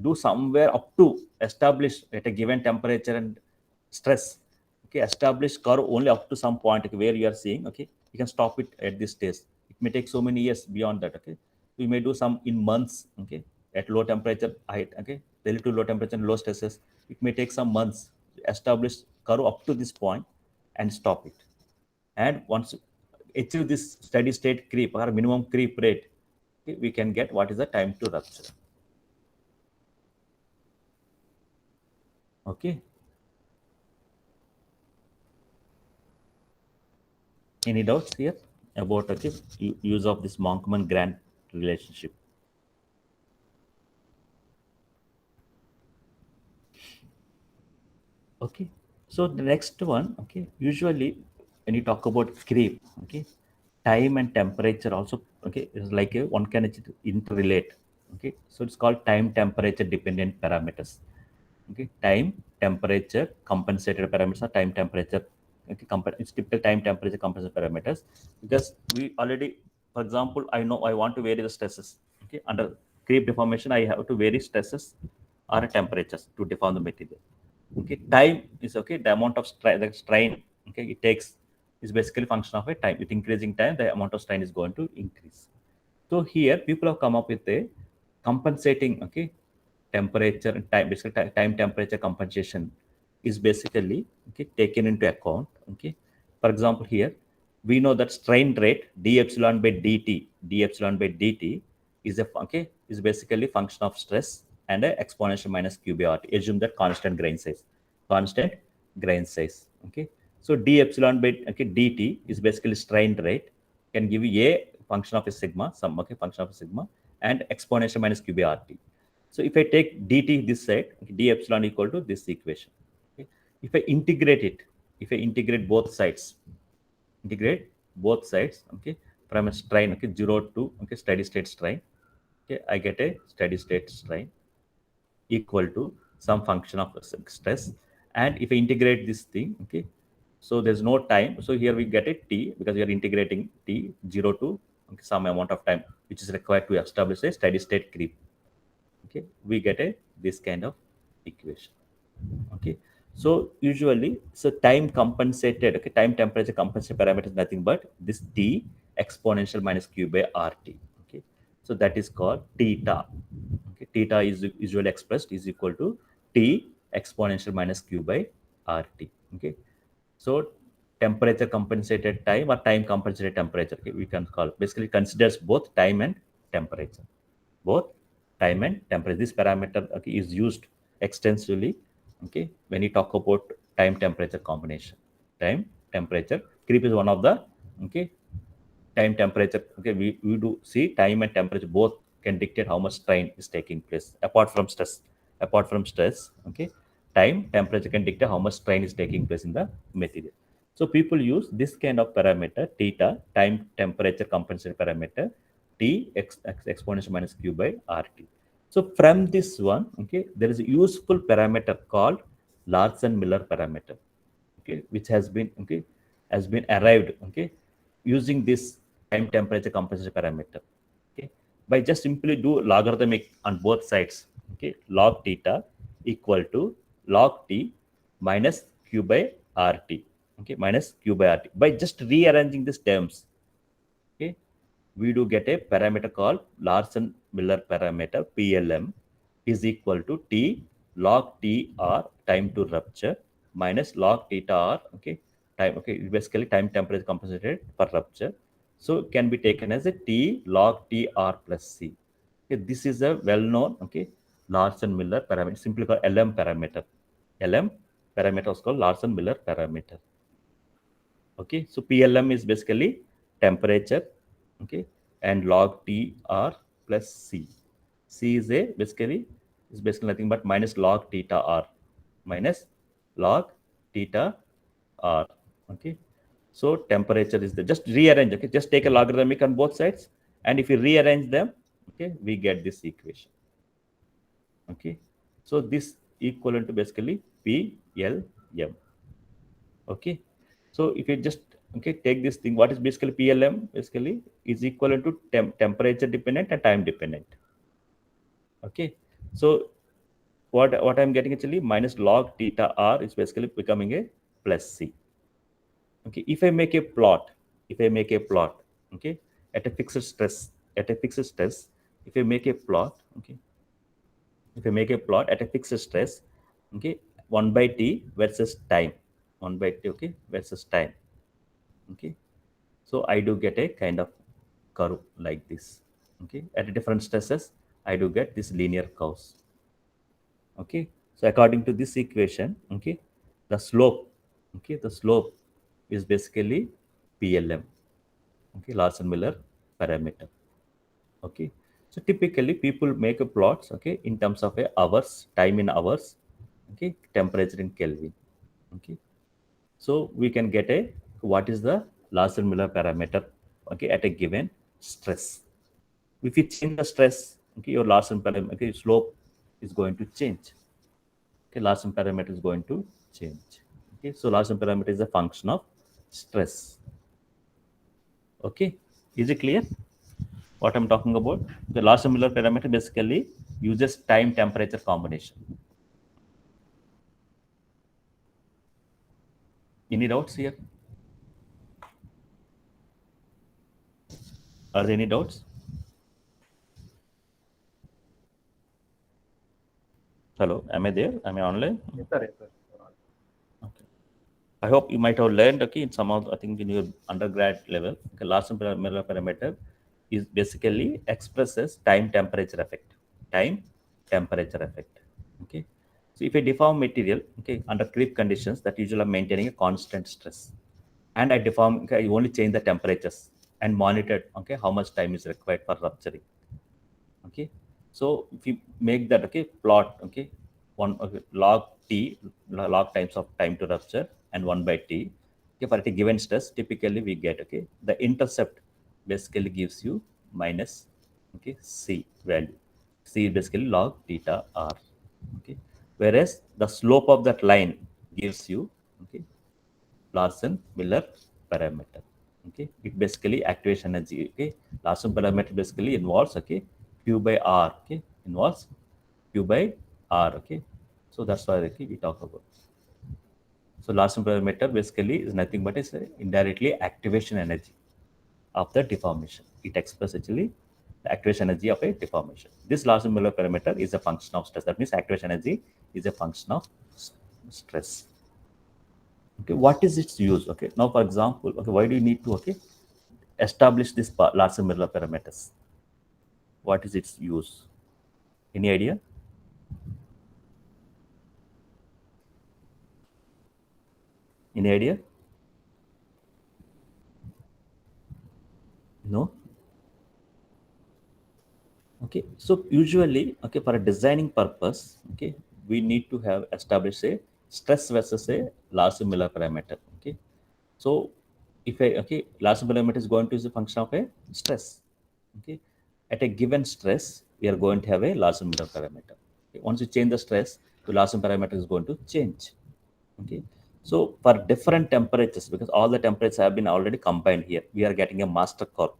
do somewhere up to establish at a given temperature and stress. Okay, establish curve only up to some point, okay, where you are seeing. Okay, you can stop it at this stage. It may take so many years beyond that. Okay, we may do some in months. Okay, at low temperature height. Okay, relative low temperature and low stresses, it may take some months to establish curve up to this point. and stop it. And once achieve this steady state creep or minimum creep rate, okay, we can get what is the time to rupture. Okay. Any doubts here about okay, use of this Monkman-Grant relationship? Okay. So the next one, okay, usually when you talk about creep, okay, time and temperature also, okay, is like a one can interrelate. Okay. So it's called time temperature dependent parameters. Okay, time temperature compensated parameters are time temperature, okay, it's typical time temperature compensated parameters, because we already, for example, I know I want to vary the stresses, okay, under creep deformation I have to vary stresses or temperatures to deform the material. Okay, time is okay, the amount of the strain, okay, it takes is basically function of a time. With increasing time, the amount of strain is going to increase. So here people have come up with a compensating, okay, temperature and time, basically time temperature compensation is basically, okay, taken into account. Okay, for example, here we know that strain rate d epsilon by dt, is a okay, is basically function of stress and a exponential minus q by rt. Assume that constant grain size. Okay, so d epsilon by okay dt is basically strain rate, can give you a function of a sigma, some okay function of a sigma, and exponential minus q by rt. So if I take dt this side, okay, d epsilon equal to this equation. Okay. If I integrate it, if I integrate both sides, okay, from a strain, okay, 0 to okay steady state strain, okay, I get a steady state strain equal to some function of stress. And if I integrate this thing, okay, so there's no time. So here we get a t, because we are integrating t 0 to okay, some amount of time, which is required to establish a steady state creep. Okay, we get a this kind of equation. Okay, so usually, so time compensated, okay, time temperature compensated parameter is nothing but this t exponential minus q by rt. Okay, so that is called theta. Okay, theta is usually expressed is equal to t exponential minus q by rt. Okay, so temperature compensated time or time compensated temperature, okay, we can call, basically considers both time and temperature, both time and temperature. This parameter, okay, is used extensively, okay, when you talk about time temperature combination. Time temperature creep is one of the, okay, time temperature, okay, we do see time and temperature both can dictate how much strain is taking place. Apart from stress, okay, time temperature can dictate how much strain is taking place in the material. So people use this kind of parameter theta, time temperature compensated parameter, t exponential minus q by rt. So from this one, okay, there is a useful parameter called Larson Miller parameter, okay, which has been arrived, okay, using this time temperature compensated parameter. Okay, by just simply do logarithmic on both sides. Okay, log theta equal to log t minus q by rt. Okay, minus q by rt, by just rearranging these terms. Okay, we do get a parameter called Larson Miller parameter, PLM, is equal to t log t r time to rupture minus log theta r, okay, time, okay, basically time temperature compensated for rupture. So it can be taken as a t log t r plus c. Okay, this is a well-known, okay, Larson Miller parameter, simply called LM parameter. LM parameter is called Larson Miller parameter. Okay, so PLM is basically temperature, okay, and log T R plus C. C is a basically nothing but minus log theta R, minus log theta R. Okay, so temperature is the, just rearrange, okay, just take a logarithmic on both sides, and if you rearrange them, okay, we get this equation. Okay, so this equivalent to basically PLM. Okay, so if you just, okay, take this thing, what is basically PLM, basically is equivalent to temperature dependent and time dependent. Okay, so what I'm getting actually minus log theta r is basically becoming a plus c. Okay, if I make a plot, okay, at a fixed stress, if I make a plot, okay, if I make a plot at a fixed stress, okay, 1 by t versus time, 1 by t, okay, versus time. Okay, so I do get a kind of curve like this. Okay, at different stresses, I do get this linear curves. Okay, so according to this equation, okay, the slope, okay, the slope is basically PLM, okay, Larson Miller parameter. Okay, so typically people make a plots, okay, in terms of a hours, time in hours, okay, temperature in Kelvin. Okay, so we can get a what is the Larson Miller parameter, okay, at a given stress. If you change the stress, okay, your Larson parameter, okay, slope is going to change. Okay, Larson parameter is going to change. Okay, so Larson parameter is a function of stress. Okay, is it clear what I'm talking about? The Larson Miller parameter basically uses time temperature combination. Any doubts here? Are there any doubts? Hello, am I there? Am I online? Yes, sir. Yes, sir. Okay. I hope you might have learned, okay, in some of, I think in your undergrad level, okay, Larson Miller parameter is basically expresses time temperature effect. Time temperature effect. Okay. So if I deform material, okay, under creep conditions that usually are maintaining a constant stress. And I deform, okay, I only change the temperatures and monitor, okay, how much time is required for rupturing. Okay, so if you make that, okay, plot, okay, one, okay, log t, log times of time to rupture and 1 by t, okay, for a given stress typically we get, okay, the intercept basically gives you minus, okay, c value. C is basically log theta r. Okay, whereas the slope of that line gives you, okay, Larson Miller parameter. Okay, it basically activation energy. Okay, Larson parameter basically involves, okay, Q by R. Okay, involves Q by R. Okay, so that's why, okay, we talk about. So Larson parameter basically is nothing but is indirectly activation energy of the deformation. It expresses actually the activation energy of a deformation. This Larson Miller parameter is a function of stress. That means activation energy is a function of stress. Okay, what is its use? Okay, now for example, okay, why do you need to, okay, establish this Larson Miller parameters? What is its use? Any idea? Any idea? No. Okay, so usually, okay, for a designing purpose, okay, we need to have established a stress versus a Larson Miller parameter. Okay, so if a, okay, Larson parameter is going to is a function of a stress. Okay, at a given stress we are going to have a Larson Miller parameter. Okay, once you change the stress, the Larson parameter is going to change. Okay, so for different temperatures, because all the temperatures have been already combined here, we are getting a master curve.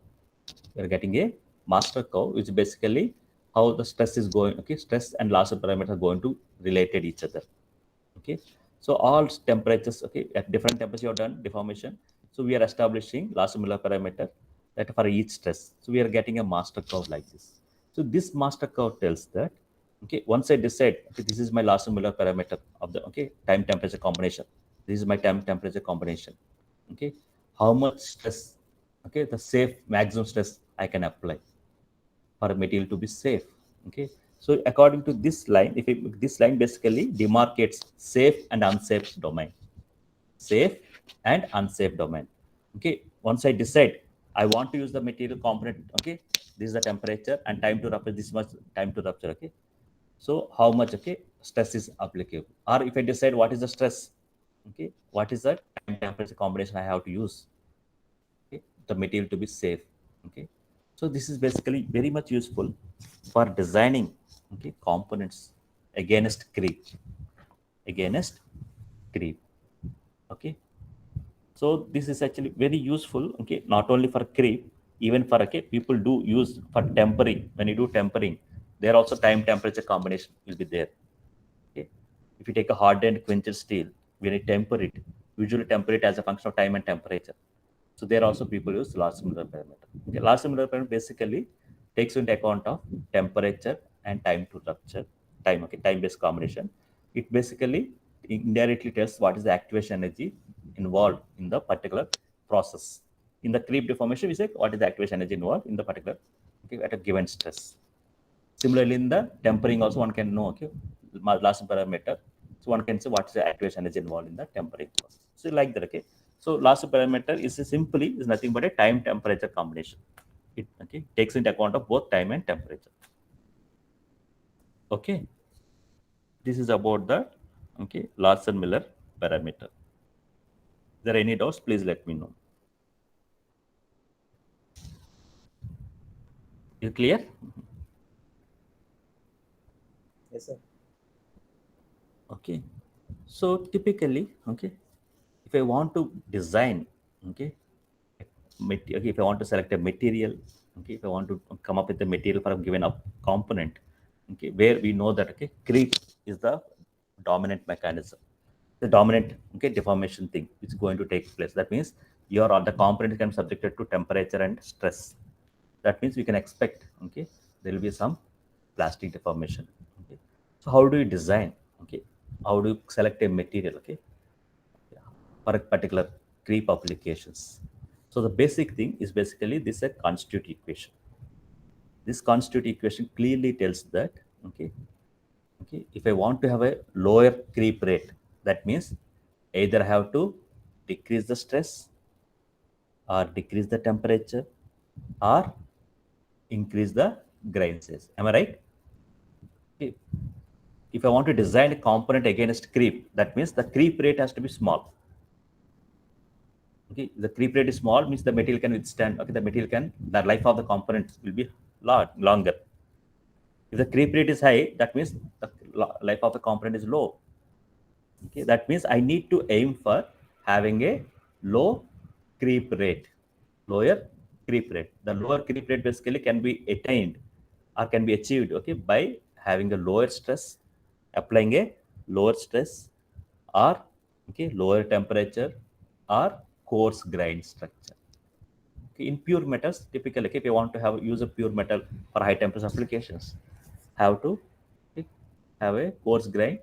We are getting a master curve, which basically how the stress is going. Okay, stress and Larson parameter are going to related each other. Okay, so all temperatures, okay, at different temperatures you have done deformation, so we are establishing Larson Miller parameter that for each stress, so we are getting a master curve like this. So this master curve tells that, okay, once I decide, okay, this is my Larson Miller parameter of the, okay, time temperature combination, this is my time temperature combination. Okay, how much stress, okay, the safe maximum stress I can apply for a material to be safe. Okay, so according to this line, if this line basically demarcates safe and unsafe domain. Safe and unsafe domain. Okay, once I decide I want to use the material component, okay, this is the temperature and time to rupture, this much time to rupture. Okay, so how much, okay, stress is applicable, or if I decide what is the stress, okay, what is the time temperature combination I have to use, okay, the material to be safe. Okay, so this is basically very much useful for designing, okay, components against creep. Against creep. Okay, so this is actually very useful. Okay, not only for creep, even for, okay, people do use for tempering. When you do tempering, there also time temperature combination will be there. Okay, if you take a hardened quencher steel, when you temper it, usually temper it as a function of time and temperature. So there also people use Larson Miller parameter. Okay, Larson Miller parameter basically takes into account of temperature and time to rupture. Time, okay, time based combination. It basically indirectly tells what is the activation energy involved in the particular process. In the creep deformation, we say what is the activation energy involved in the particular, okay, at a given stress. Similarly, in the tempering also one can know, okay, last parameter. So one can say what is the activation energy involved in the tempering process. So like that, okay. So last parameter is simply is nothing but a time temperature combination. It, okay, takes into account of both time and temperature. Okay. This is about the, okay, Larson Miller parameter. Is there any doubts? Please let me know. You clear? Yes, sir. Okay. So typically, okay, if I want to design, okay, okay, if I want to select a material, okay, if I want to come up with a material for a given up component, okay, where we know that, okay, creep is the dominant mechanism, the dominant, okay, deformation thing which is going to take place. That means your the component can be subjected to temperature and stress. That means we can expect, okay, there will be some plastic deformation. Okay. So how do you design? Okay, how do you select a material? Okay, for a particular creep applications. So the basic thing is basically this a constitute equation. This constitute equation clearly tells that, okay, okay, if I want to have a lower creep rate, that means either I have to decrease the stress or decrease the temperature or increase the grain size. Am I right? Okay. If I want to design a component against creep, that means the creep rate has to be small. Okay, the creep rate is small means the material can withstand. Okay, the material can, the life of the component will be longer. If the creep rate is high, that means the life of the component is low. Okay, that means I need to aim for having a low creep rate, lower creep rate. The lower creep rate basically can be attained or can be achieved, okay, by having a lower stress, applying a lower stress, or, okay, lower temperature, or coarse grain structure. Okay, in pure metals, typically, okay, if you want to have use a pure metal for high temperature applications, have to, okay, have a coarse grain.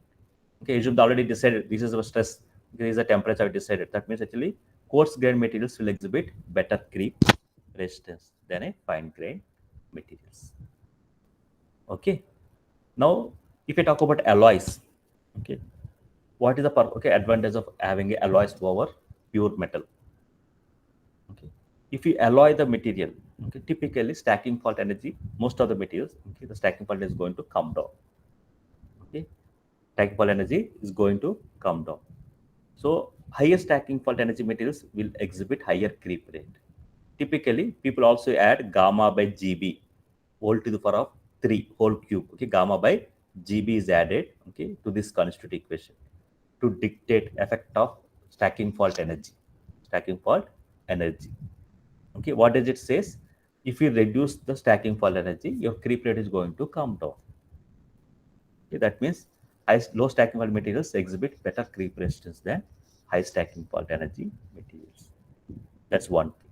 Okay, you should already decided this is our stress, this is the temperature I decided. That means actually coarse grain materials will exhibit better creep resistance than a fine grain materials. Okay. Now, if you talk about alloys, okay, what is the okay, advantage of having a alloys over pure metal? Okay, if you alloy the material, okay, typically stacking fault energy, most of the materials, okay, the stacking fault is going to come down. Okay, stacking fault energy is going to come down. So higher stacking fault energy materials will exhibit higher creep rate. Typically, people also add gamma by GB, whole to the power of 3 whole cube. Okay, gamma by GB is added, okay, to this constitutive equation to dictate effect of stacking fault energy. Stacking fault energy. Okay, what does it says? If you reduce the stacking fault energy, your creep rate is going to come down. Okay, that means low stacking fault materials exhibit better creep resistance than high stacking fault energy materials. That's one thing.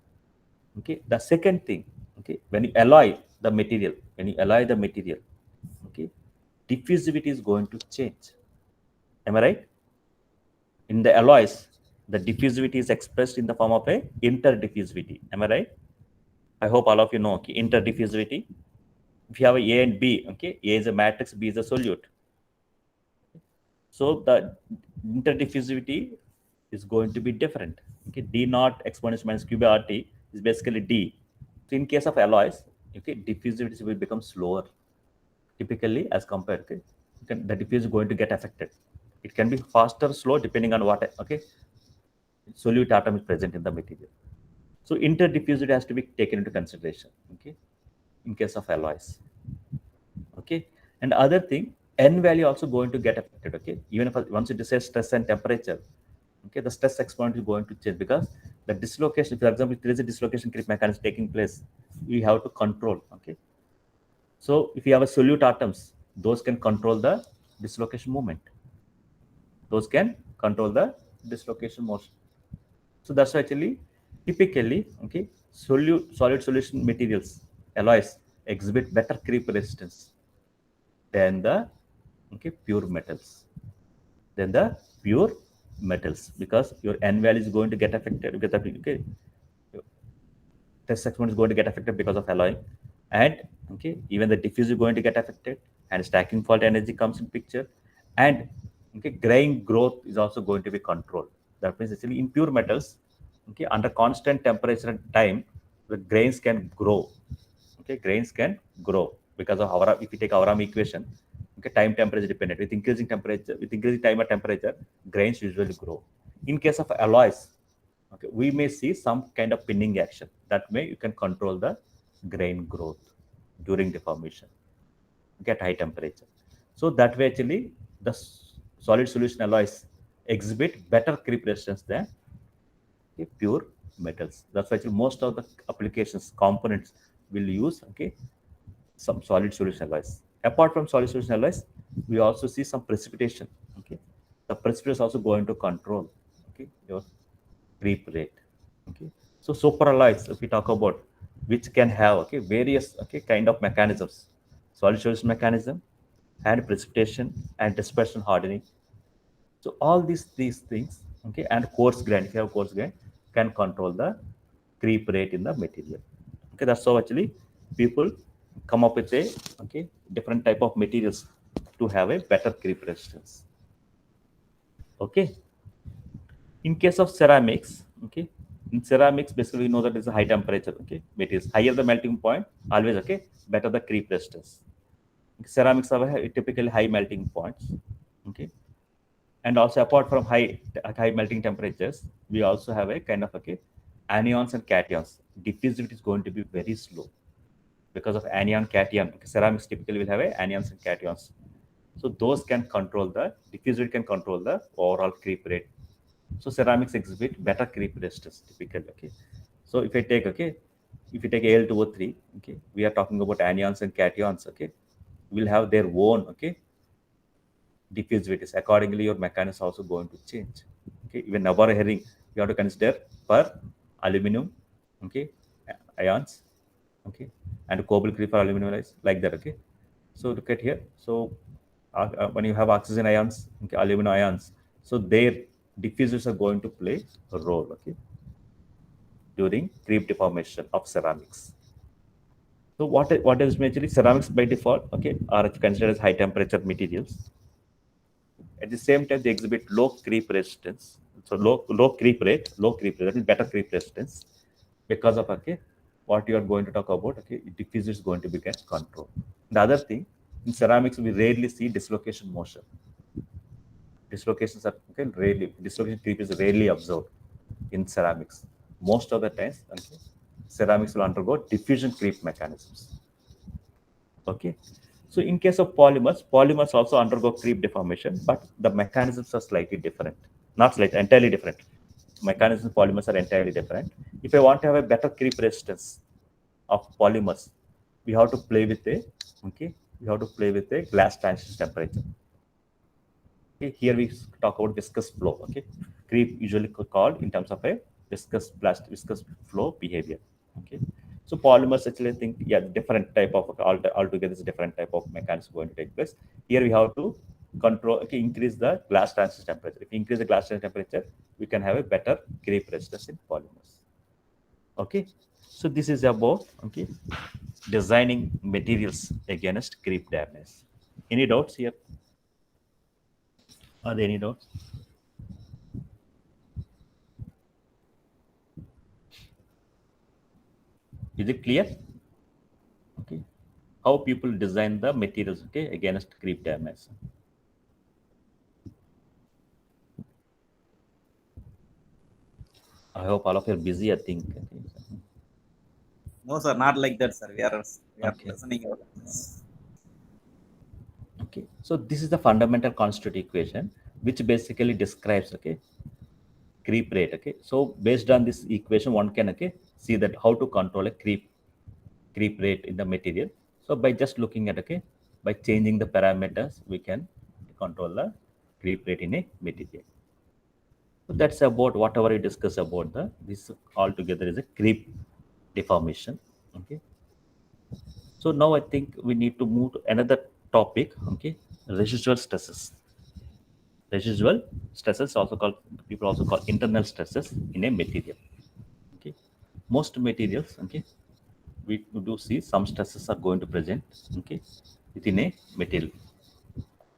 Okay, the second thing, okay, when you alloy the material, okay, diffusivity is going to change. Am I right? In the alloys, the diffusivity is expressed in the form of a interdiffusivity. Am I right? I hope all of you know, okay, interdiffusivity. If you have a and B, okay, A is a matrix, B is a solute. So the interdiffusivity is going to be different. Okay, D naught exponential minus Q by RT is basically D. So in case of alloys, okay, diffusivity will become slower, typically as compared. Okay, the diffuse is going to get affected. It can be faster, slow, depending on what, okay, solute atom is present in the material. So interdiffusivity has to be taken into consideration. Okay, in case of alloys. Okay, and other thing, n value also going to get affected. Okay, even if once it says stress and temperature, okay, the stress exponent is going to change because the dislocation, for example, if there is a dislocation creep mechanism taking place, we have to control. Okay, so if you have a solute atoms, those can control the dislocation moment. Those can control the dislocation motion. So that's why actually typically, okay, solid solution materials, alloys exhibit better creep resistance than the, okay, pure metals. than the pure metals, because your N value is going to get affected. Okay, test experiment is going to get affected because of alloying, and okay, even the diffuse is going to get affected, and stacking fault energy comes in picture, and okay, grain growth is also going to be controlled. That means actually in pure metals, okay, under constant temperature and time, the grains can grow. Okay, grains can grow because of our, if you take our equation, okay, time temperature dependent. With increasing temperature, with increasing time or temperature, grains usually grow. In case of alloys, okay, we may see some kind of pinning action. That way you can control the grain growth during deformation, okay, at high temperature. So that way actually the solid solution alloys exhibit better creep resistance than, okay, pure metals. That's why actually most of the applications components will use, okay, some solid solution alloys. Apart from solid solution alloys, we also see some precipitation. Okay, the precipitation is also going to control, okay, your creep rate. Okay, so super alloys, if we talk about, which can have, okay, various, okay, kind of mechanisms, solid solution mechanism, and precipitation and dispersion hardening. So all these things, okay, and coarse grain, if you have coarse grain, can control the creep rate in the material. Okay, that's how actually people come up with a, okay, different type of materials to have a better creep resistance. Okay, in case of ceramics, okay, in ceramics basically we know that it's a high temperature, okay, materials. Higher the melting point, always, okay, better the creep resistance. Ceramics have typically high melting points, okay, and also apart from high melting temperatures, we also have a kind of, okay, anions and cations. Diffusivity is going to be very slow because of anion cation. Ceramics typically will have a anions and cations, so those can control the diffusivity, can control the overall creep rate. So ceramics exhibit better creep resistance typically. Okay, so if I take, okay, if you take Al2O3, okay, we are talking about anions and cations. Okay, will have their own, okay, diffusivities. Accordingly, your mechanism is also going to change. Okay, even Navarro herring, you have to consider per aluminum, okay, ions, okay, and cobalt creep for aluminum ions, like that. Okay, so look at here. So when you have oxygen ions, okay, aluminum ions, so their diffusers are going to play a role, okay, during creep deformation of ceramics. So what is majorly ceramics by default, okay, are considered as high temperature materials. At the same time, they exhibit low creep resistance. So low creep rate, that is better creep resistance, because of, okay, what you are going to talk about, okay, diffuser is going to be get control. The other thing, in ceramics we rarely see dislocation motion. Dislocations are, okay, rarely, dislocation creep is rarely observed in ceramics. Most of the times, okay, ceramics will undergo diffusion creep mechanisms. Okay, so in case of polymers, polymers also undergo creep deformation, but the mechanisms are slightly different. Not slightly, entirely different. Mechanisms of polymers are entirely different. If I want to have a better creep resistance of polymers, we have to play with a, okay, we have to play with a glass transition temperature. Okay, here we talk about viscous flow. Okay, creep usually called in terms of a viscous flow behavior. Okay, so polymers actually, I think, yeah, different type of, altogether is a different type of mechanism going to take place. Here we have to control, okay, increase the glass transition temperature. If we increase the glass transition temperature, we can have a better creep resistance in polymers. Okay, so this is about, okay, designing materials against creep damage. Any doubts here? Are there any doubts? Is it clear? Okay. How people design the materials, okay, against creep damage. I hope all of you are busy, I think. No, sir, not like that, sir. We are Okay. listening about this. Okay. So this is the fundamental constitutive equation, which basically describes, okay, creep rate. Okay. So based on this equation, one can, okay, see that how to control a creep rate in the material. So by just looking at, okay, by changing the parameters, we can control the creep rate in a material. So that's about whatever we discuss about the, this altogether is a creep deformation. Okay. So now I think we need to move to another topic. Okay, residual stresses. Residual stresses also called, people also call internal stresses in a material. Okay, most materials, okay, we do see some stresses are going to present, okay, within a material.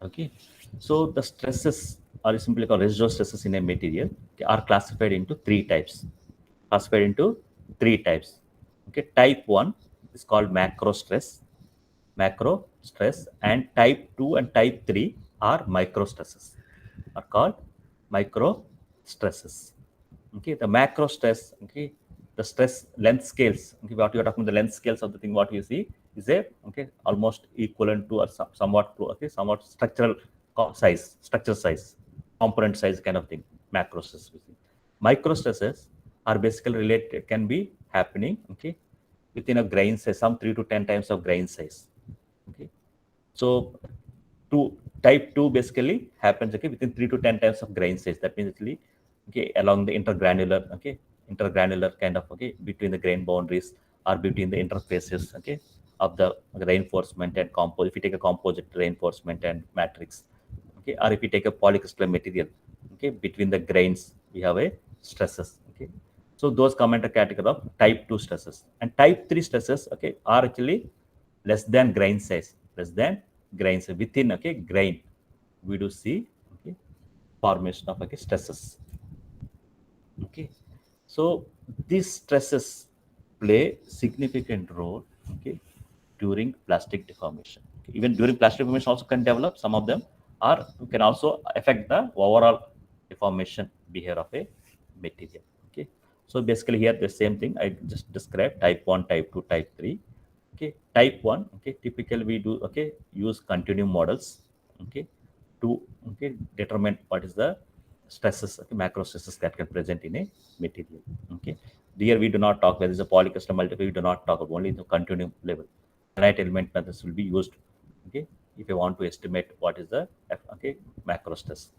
Okay, so the stresses are simply called residual stresses in a material, okay, are classified into three types. Classified into three types. Okay, type 1 is called macro stress, and type 2 and type 3 are micro stresses, are called micro stresses. Okay, the macro stress, okay, the stress length scales, okay, what you are talking, the length scales of the thing, what you see is a, okay, almost equivalent to or somewhat to, okay, somewhat structural size, structure size, component size kind of thing, macro stress. Micro stresses are basically related, can be happening, okay, within a grain size, some 3 to 10 times of grain size. Okay, so type 2 basically happens, okay, within 3 to 10 times of grain size. That means actually, okay, along the intergranular, okay, intergranular kind of, okay, between the grain boundaries or between the interfaces, okay, of the reinforcement and composite. If you take a composite reinforcement and matrix, okay, or if you take a polycrystalline material, okay, between the grains we have a stresses. Okay, so those come under category of type 2 stresses. And type 3 stresses, okay, are actually less than grain size, less than grain size. Within, okay, grain we do see, okay, formation of, okay, stresses. Okay, so these stresses play significant role, okay, during plastic deformation. Okay, even during plastic deformation also can develop, some of them are, can also affect the overall deformation behavior of a material. Okay, so basically here the same thing I just described, type 1, type 2, type 3. Okay, type 1, okay, typically we do, okay, use continuum models, okay, to, okay, determine what is the stresses, okay, macro stresses that can present in a material. Okay, here we do not talk whether it's a polycrystal multiple, we do not talk about, only the continuum level. Finite element methods will be used, okay, if you want to estimate what is the, okay, macro stress.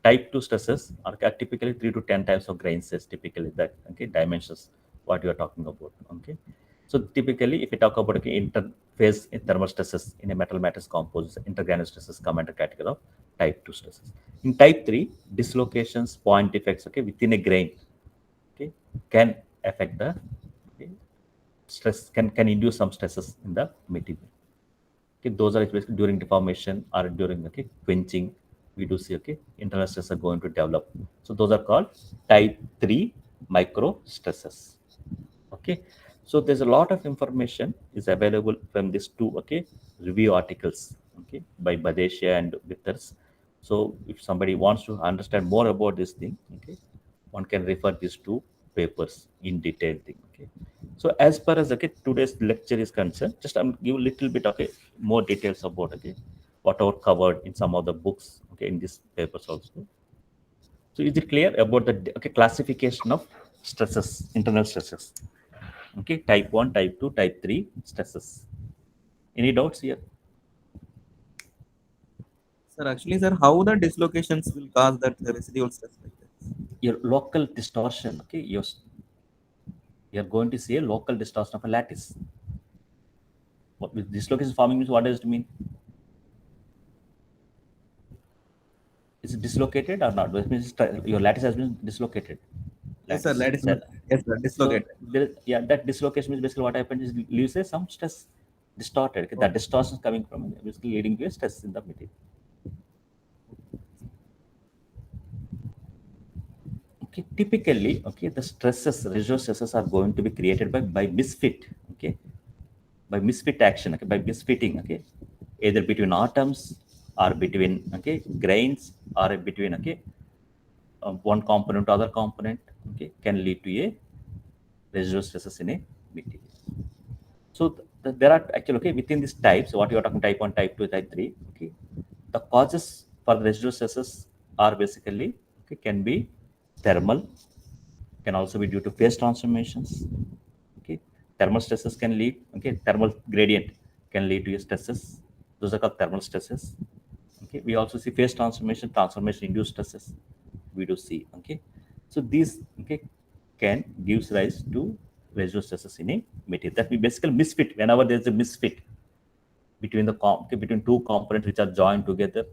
Type 2 stresses are typically 3 to 10 times of grain size, typically that, okay, dimensions what you are talking about. Okay, so typically if you talk about, okay, interface thermal stresses in a metal matrix composites, intergranular stresses come under category of type 2 stresses. In type 3, dislocations, point defects, okay, within a grain, okay, can affect the, okay, stress, can induce some stresses in the material. Okay, those are basically during deformation or during, okay, quenching, we do see, okay, internal stresses are going to develop. So those are called type 3 micro stresses. Okay, so there's a lot of information is available from these two, okay, review articles, okay, by Badeshia and Bitters. So if somebody wants to understand more about this thing, okay, one can refer these two papers in detail thing. Okay, so as far as, okay, today's lecture is concerned, just I'm give a little bit, okay, more details about, okay, whatever covered in some of the books, okay, in these papers also. So is it clear about the, okay, classification of stresses, internal stresses? Okay, type 1, type 2, type 3 stresses. Any doubts here? Sir, actually, sir, how the dislocations will cause that residual stress like this? Your local distortion, okay, you're going to see a local distortion of a lattice. What with dislocation forming means, what does it mean? Is it dislocated or not? That means your lattice has been dislocated. Yes, sir, Lattice. yes, sir, So dislocated. yeah, that dislocation means basically what happens is leaves some stress distorted. Okay? That distortion is coming from basically leading to a stress in the material. Okay, typically, okay, the stresses, residual stresses are going to be created by misfit, okay, by misfit action, okay, by misfitting, okay, either between atoms or between, okay, grains or between, okay, one component to other component, okay, can lead to a residual stresses in a material. So there are actually, okay, within these types, what you are talking, type 1, type 2, type 3, okay, the causes for the residual stresses are basically, okay, can be thermal, can also be due to phase transformations. Okay, thermal stresses can lead, okay, thermal gradient can lead to stresses. Those are called thermal stresses. Okay, we also see phase transformation induced stresses. We do see. Okay, so these, okay, can gives rise to residual stresses in a material. That we basically misfit whenever there is a misfit between the okay, between two components which are joined together,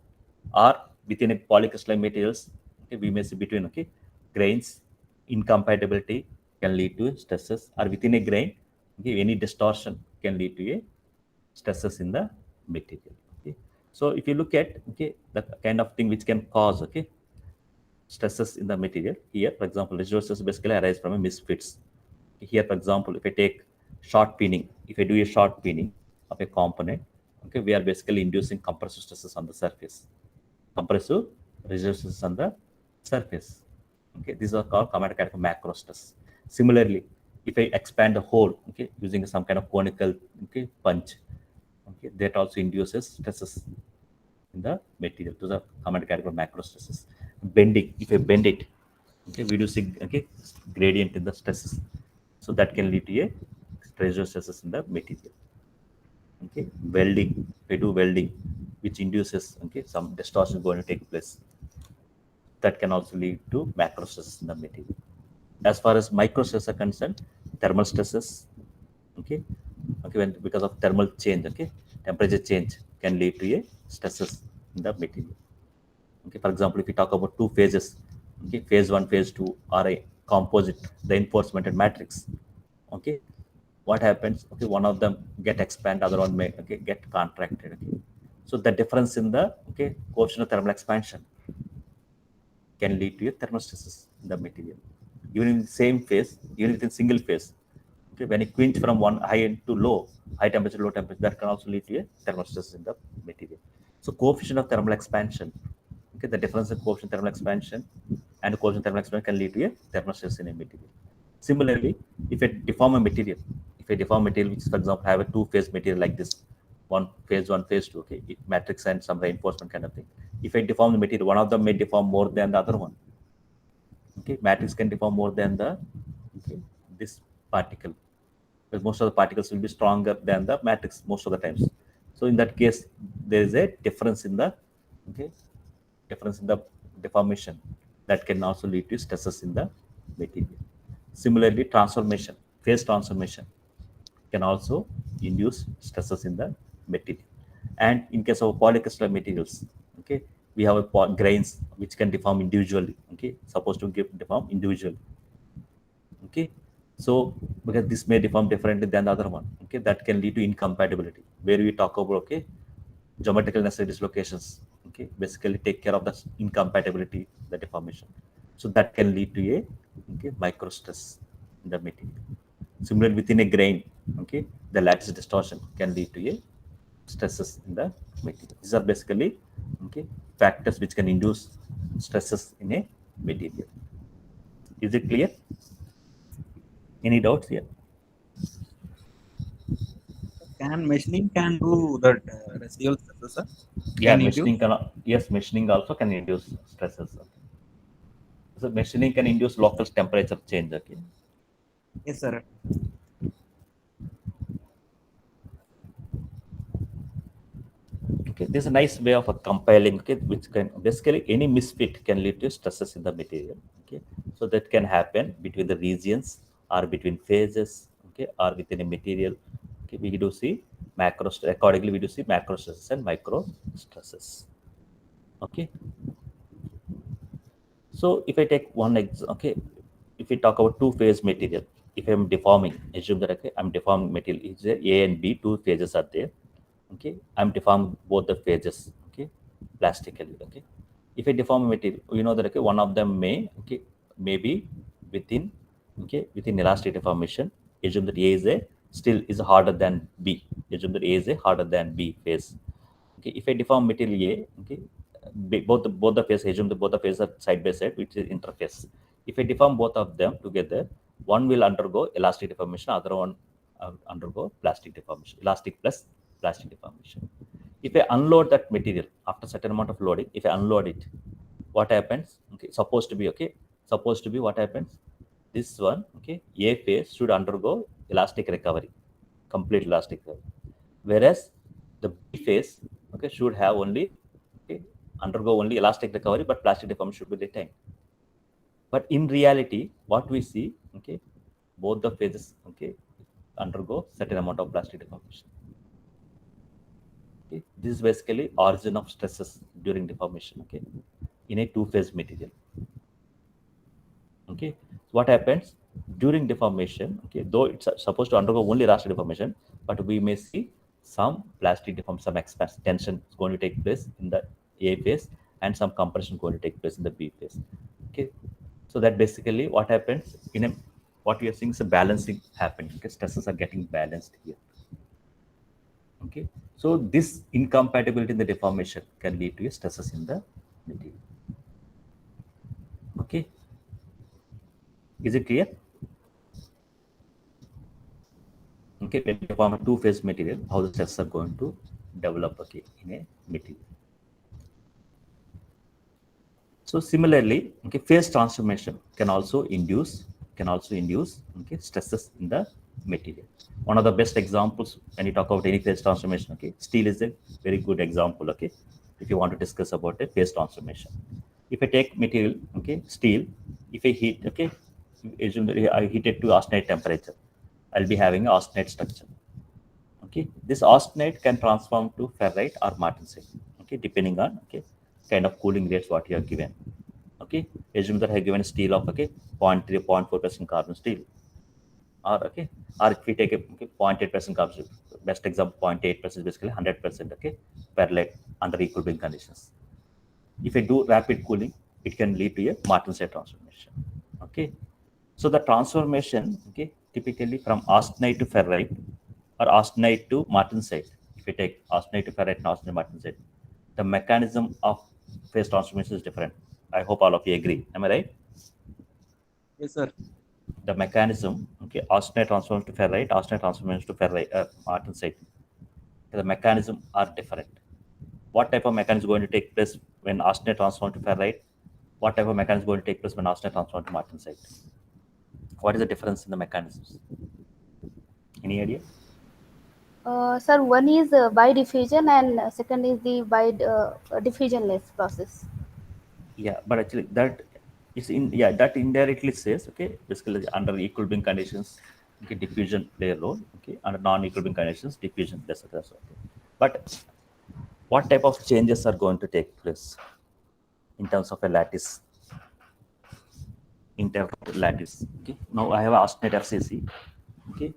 or within a polycrystalline materials, okay, we may see between, okay, grains incompatibility can lead to stresses, or within a grain, okay, any distortion can lead to a stresses in the material. Okay, so if you look at, okay, the kind of thing which can cause, okay, stresses in the material here, for example, residual stress basically arise from a misfits. Here, for example, if I take short peening, if I do a short peening of a component, okay, we are basically inducing compressive stresses on the surface, compressive residual stresses on the surface. Okay, these are called common kind of macro stress. Similarly, if I expand the hole, okay, using some kind of conical, okay, punch, okay, that also induces stresses in the material. Those are common character macro stresses. Bending, if I bend it, okay, we do see, okay, gradient in the stresses. So that can lead to a pressure stresses in the material. Okay, welding, if I do welding, which induces, okay, some distortion going to take place. That can also lead to macro stresses in the material. As far as micro stresses are concerned, thermal stresses, okay, okay, when because of thermal change, okay, temperature change can lead to a stresses in the material. Okay, for example, if we talk about two phases, okay, phase one, phase two are a composite reinforcement and matrix. Okay, what happens? Okay, one of them get expand, other one may, okay, get contracted. Okay, so the difference in the, okay, coefficient of thermal expansion can lead to a thermostresses in the material. Even in the same phase, even within single phase, okay, when you quench from one high end to low, high temperature, low temperature, that can also lead to a thermostresses in the material. So coefficient of thermal expansion, okay, the difference in coefficient thermal expansion and coefficient thermal expansion can lead to a thermostress in a material. Similarly, if I deform a material, if I deform material, which for example have a two-phase material like this, one, phase two, okay, it matrix and some reinforcement kind of thing. If I deform the material, one of them may deform more than the other one. Okay, matrix can deform more than the, okay, this particle. But most of the particles will be stronger than the matrix most of the times. So in that case, there is a difference in the, okay, difference in the deformation that can also lead to stresses in the material. Similarly, transformation, phase transformation can also induce stresses in the material. And in case of polycrystalline materials, okay, we have a grains which can deform individually. Okay, supposed to give deform individually. Okay, so because this may deform differently than the other one, okay, that can lead to incompatibility. Where we talk about, okay, geometrical necessary dislocations, okay, basically take care of the incompatibility, the deformation. So that can lead to a, okay, micro stress in the material. Similarly, within a grain, okay, the lattice distortion can lead to a stresses in the material. These are basically, okay, factors which can induce stresses in a material. Is it clear? Any doubts here? Can machining can do that residual stresses, sir? Yeah, Can induce? machining can, yes, machining also can induce stresses. Okay. So machining can induce local temperature change. Okay. Yes, sir. Okay, there's a nice way of compiling, okay, which can basically any misfit can lead to stresses in the material. Okay, so that can happen between the regions or between phases, okay, or within a material. Okay, we do see macro accordingly we do see macro stresses and micro stresses. Okay, so if I take one okay, if we talk about two-phase material, if I'm deforming, assume that, okay, I'm deforming material, it's A and B, two phases are there. Okay, I'm deforming both the phases, okay, plastically. Okay, if I deform a material, you know that, okay, one of them may, okay, maybe within, okay, within elastic deformation, assume that A is a still is harder than B. Assume that A is a harder than B phase. Okay, if I deform material A, okay, both the phase, assume that both the phases are side by side, which is interface. If I deform both of them together, one will undergo elastic deformation, other one undergo plastic deformation, elastic plus plastic deformation. If I unload that material after certain amount of loading, if I unload it, what happens? Okay, supposed to be, okay, supposed to be what happens? This one, okay, A phase should undergo elastic recovery, complete elastic recovery, whereas the B phase, okay, should have only, okay, undergo only elastic recovery, but plastic deformation should be retained. But in reality, what we see, okay, both the phases, okay, undergo certain amount of plastic deformation. Okay, this is basically origin of stresses during deformation. Okay, in a two-phase material. Okay, so what happens during deformation? Okay, though it's supposed to undergo only raster deformation, but we may see some plastic deformation, some expansion tension is going to take place in the A phase, and some compression going to take place in the B phase. Okay, so that basically what happens in a what we are seeing is a balancing happening. Okay, stresses are getting balanced here. Okay, so this incompatibility in the deformation can lead to a stresses in the material. Okay, is it clear? Okay, when you form a two-phase material, how the stresses are going to develop, okay, in a material. So similarly, okay, phase transformation can also induce okay, stresses in the material. One of the best examples when you talk about any phase transformation, okay, steel is a very good example. Okay, if you want to discuss about a phase transformation, if I take material, okay, steel, if I heat, okay, assume that I heat it to austenite temperature, I'll be having an austenite structure. Okay, this austenite can transform to ferrite or martensite. Okay, depending on okay kind of cooling rates what you are given. Okay, assume that I have given steel of okay 0.3 0.4% carbon steel, or okay, or if we take a okay, 0.8% carbon steel, best example 0.8% is basically 100% okay ferrite under equilibrium conditions. If I do rapid cooling, it can lead to a martensite transformation. Okay, so the transformation, okay, typically from austenite to ferrite or austenite to martensite. If you take austenite to ferrite and austenite to martensite, the mechanism of phase transformation is different. I hope all of you agree. Am I right? Yes, sir. The mechanism, okay, austenite transforms to ferrite, austenite transforms to ferrite, martensite. The mechanism are different. What type of mechanism is going to take place when austenite transforms to ferrite? What type of mechanism is going to take place when austenite transforms to martensite? What is the difference in the mechanisms? Any idea? Sir, one is by diffusion and second is the by diffusionless process. Yeah, but actually that is in yeah that indirectly says okay basically under equilibrium conditions okay diffusion play a role okay under non-equilibrium conditions diffusion less that's okay. But what type of changes are going to take place in terms of a lattice? In terms of lattice, okay. Now I have austenite FCC, okay,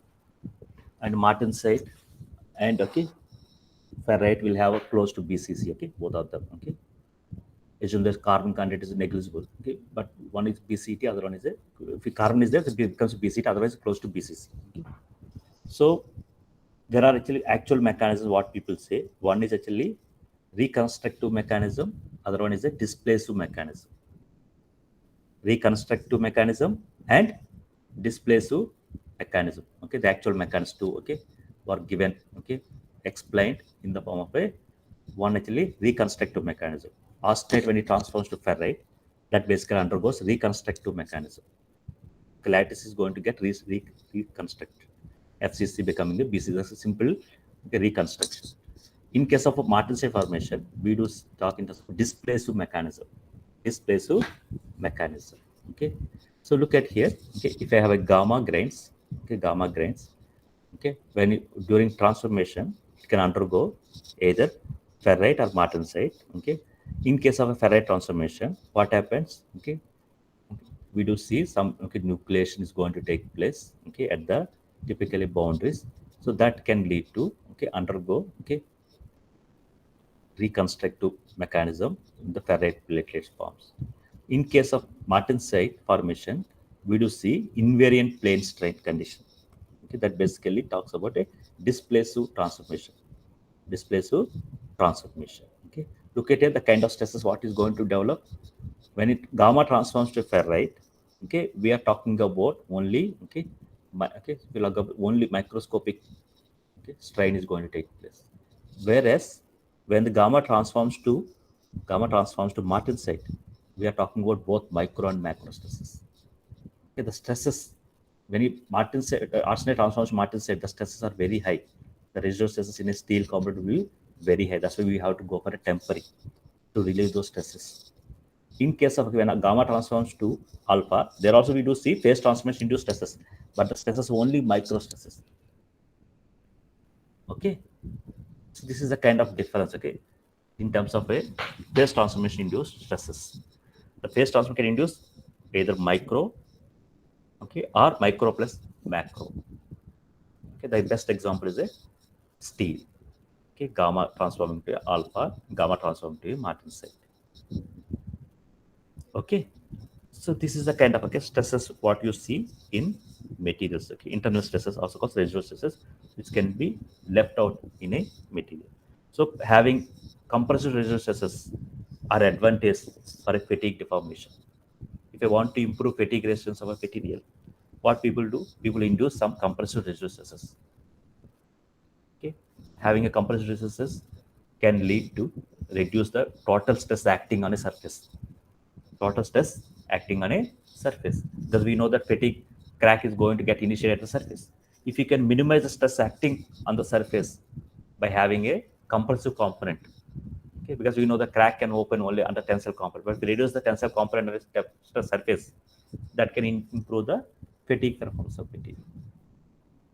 and martensite, and okay ferrite will have a close to BCC, okay, both of them, okay. Assume that carbon content is negligible. Okay, but one is BCT, other one is a if carbon is there, it becomes BCT, otherwise close to BCC. Okay. So there are actually actual mechanisms. What people say, one is actually reconstructive mechanism, other one is a displacive mechanism. Reconstructive mechanism and displacive mechanism. Okay, the actual mechanisms too. Okay, were given. Okay, explained in the form of a one actually reconstructive mechanism. Austenite when it transforms to ferrite, that basically undergoes reconstructive mechanism. Lattice is going to get reconstructed. FCC becoming a BC. That's a simple reconstruction. In case of a martensite formation, we do talk in terms of displacive mechanism. Displacive mechanism. Okay. So look at here. Okay, if I have a gamma grains, okay, gamma grains, okay, when during transformation, it can undergo either ferrite or martensite. Okay. In case of a ferrite transformation, what happens? Okay, we do see some okay, nucleation is going to take place okay at the typically boundaries, so that can lead to okay undergo okay reconstructive mechanism in the ferrite platelets forms. In case of martensite formation, we do see invariant plane strain condition. Okay, that basically talks about a displacive transformation. Displacive transformation. Okay, look at here the kind of stresses what is going to develop when it gamma transforms to ferrite. Okay, we are talking about only okay, okay, we'll talk about only microscopic okay, strain is going to take place. Whereas when the gamma transforms to martensite, we are talking about both micro and macro stresses. Okay, the stresses when you martensite arsenate transforms to martensite, the stresses are very high. The residual stresses in a steel component will be very high. That's why we have to go for a temporary to relieve those stresses. In case of when a gamma transforms to alpha, there also we do see phase transformation into stresses, but the stresses only micro stresses. Okay, So this is a kind of difference, okay, in terms of a phase transformation induced stresses. The phase transformation can induce either micro, okay, or micro plus macro. Okay, the best example is a steel. Okay, gamma transforming to alpha, gamma transforming to martensite. Okay, so this is the kind of, okay, stresses what you see in materials. Okay, internal stresses, also called residual stresses, which can be left out in a material. So having compressive residual stresses are advantage for a fatigue deformation. If you want to improve fatigue resistance of a material, what people do? People induce some compressive residual stresses. Okay, having a compressive residual stress can lead to reduce the total stress acting on a surface. Total stress acting on a surface, because we know that fatigue crack is going to get initiated at the surface. If you can minimize the stress acting on the surface by having a compressive component, okay, because we know the crack can open only under tensile component, but if we reduce the tensile component on the stress surface, that can improve the fatigue performance of material.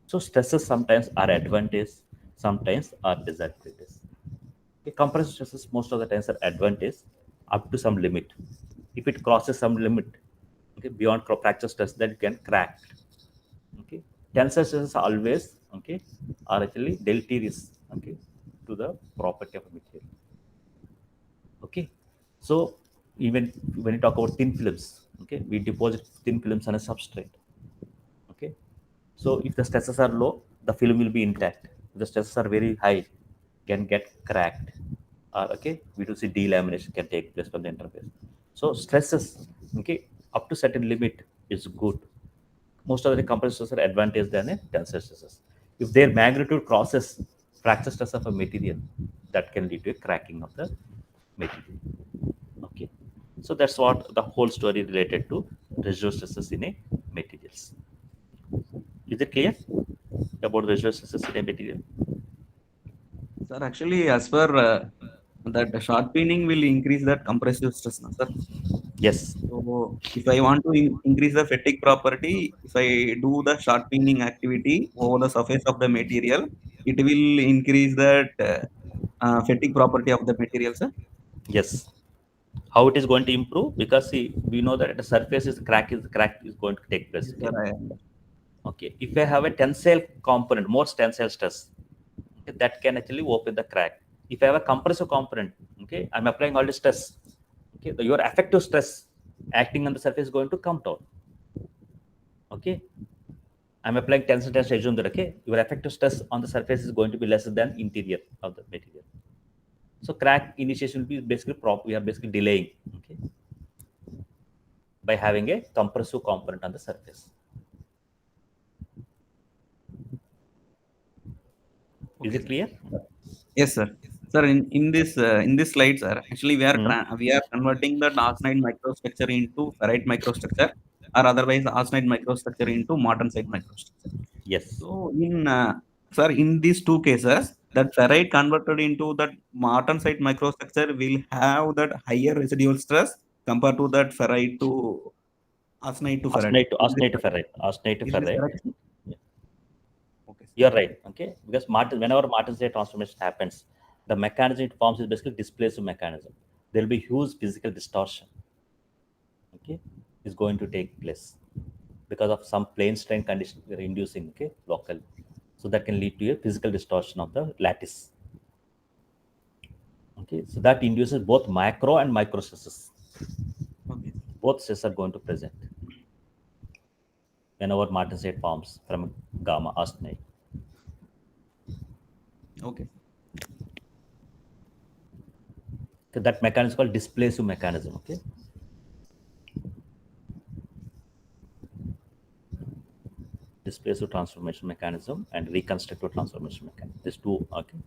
So stresses sometimes are advantage, sometimes are disadvantage. Okay, compressive stresses most of the times are advantage up to some limit. If it crosses some limit, okay, beyond fracture stress, then it can crack. Okay, tensile stresses always, okay, are actually deleterious, okay, to the property of a material. Okay, so even when you talk about thin films, okay, we deposit thin films on a substrate. Okay, so if the stresses are low, the film will be intact. If the stresses are very high, can get cracked. Okay, we do see delamination can take place from the interface. So stresses, okay, up to certain limit is good. Most of the compressive stresses are advantage than a tensile stresses. If their magnitude crosses fracture stress of a material, that can lead to a cracking of the material. Okay, so that's what the whole story related to residual stresses in a materials. Is it clear about residual stresses in a material? Sir, actually, as per that the sharp peening will increase that compressive stress, no, sir. Yes. So if I want to increase the fatigue property, if I do the sharp peening activity over the surface of the material, it will increase that fatigue property of the material, sir. Yes. How it is going to improve? Because see, we know that at the surface is going to take place. Yes, sir, Okay. I understand. Okay. If I have a tensile component, more tensile stress, okay, that can actually open the crack. If I have a compressive component, okay, I'm applying all the stress. Okay, your effective stress acting on the surface is going to come down. Okay. I'm applying tensile stress, assume that, okay, your effective stress on the surface is going to be less than interior of the material. So crack initiation will be basically we are basically delaying, okay, by having a compressive component on the surface. Is Okay, it clear? sir. Yes, sir. Sir, in this slide, sir, actually Hmm. we are converting the arsenide microstructure into ferrite microstructure, or otherwise arsenide microstructure into martensite microstructure. Yes. So sir, in these two cases, that ferrite converted into that martensite microstructure will have that higher residual stress compared to that ferrite to arsenide to ferrite. Austenite to ferrite. Austenite to Is this ferrite. correct, sir? Yeah. Okay, You're right. Okay. Because whenever martensite transformation happens, the mechanism it forms is basically displacement mechanism. There will be huge physical distortion. Okay. Is going to take place because of some plane strain condition we are inducing, okay, locally. So that can lead to a physical distortion of the lattice. Okay. So that induces both macro and micro stresses. okay, Both stresses are going to present whenever martensite forms from gamma austenite. okay. Okay, that mechanism is called displacive mechanism. Okay, displacive transformation mechanism and reconstructive transformation mechanism. These two, okay,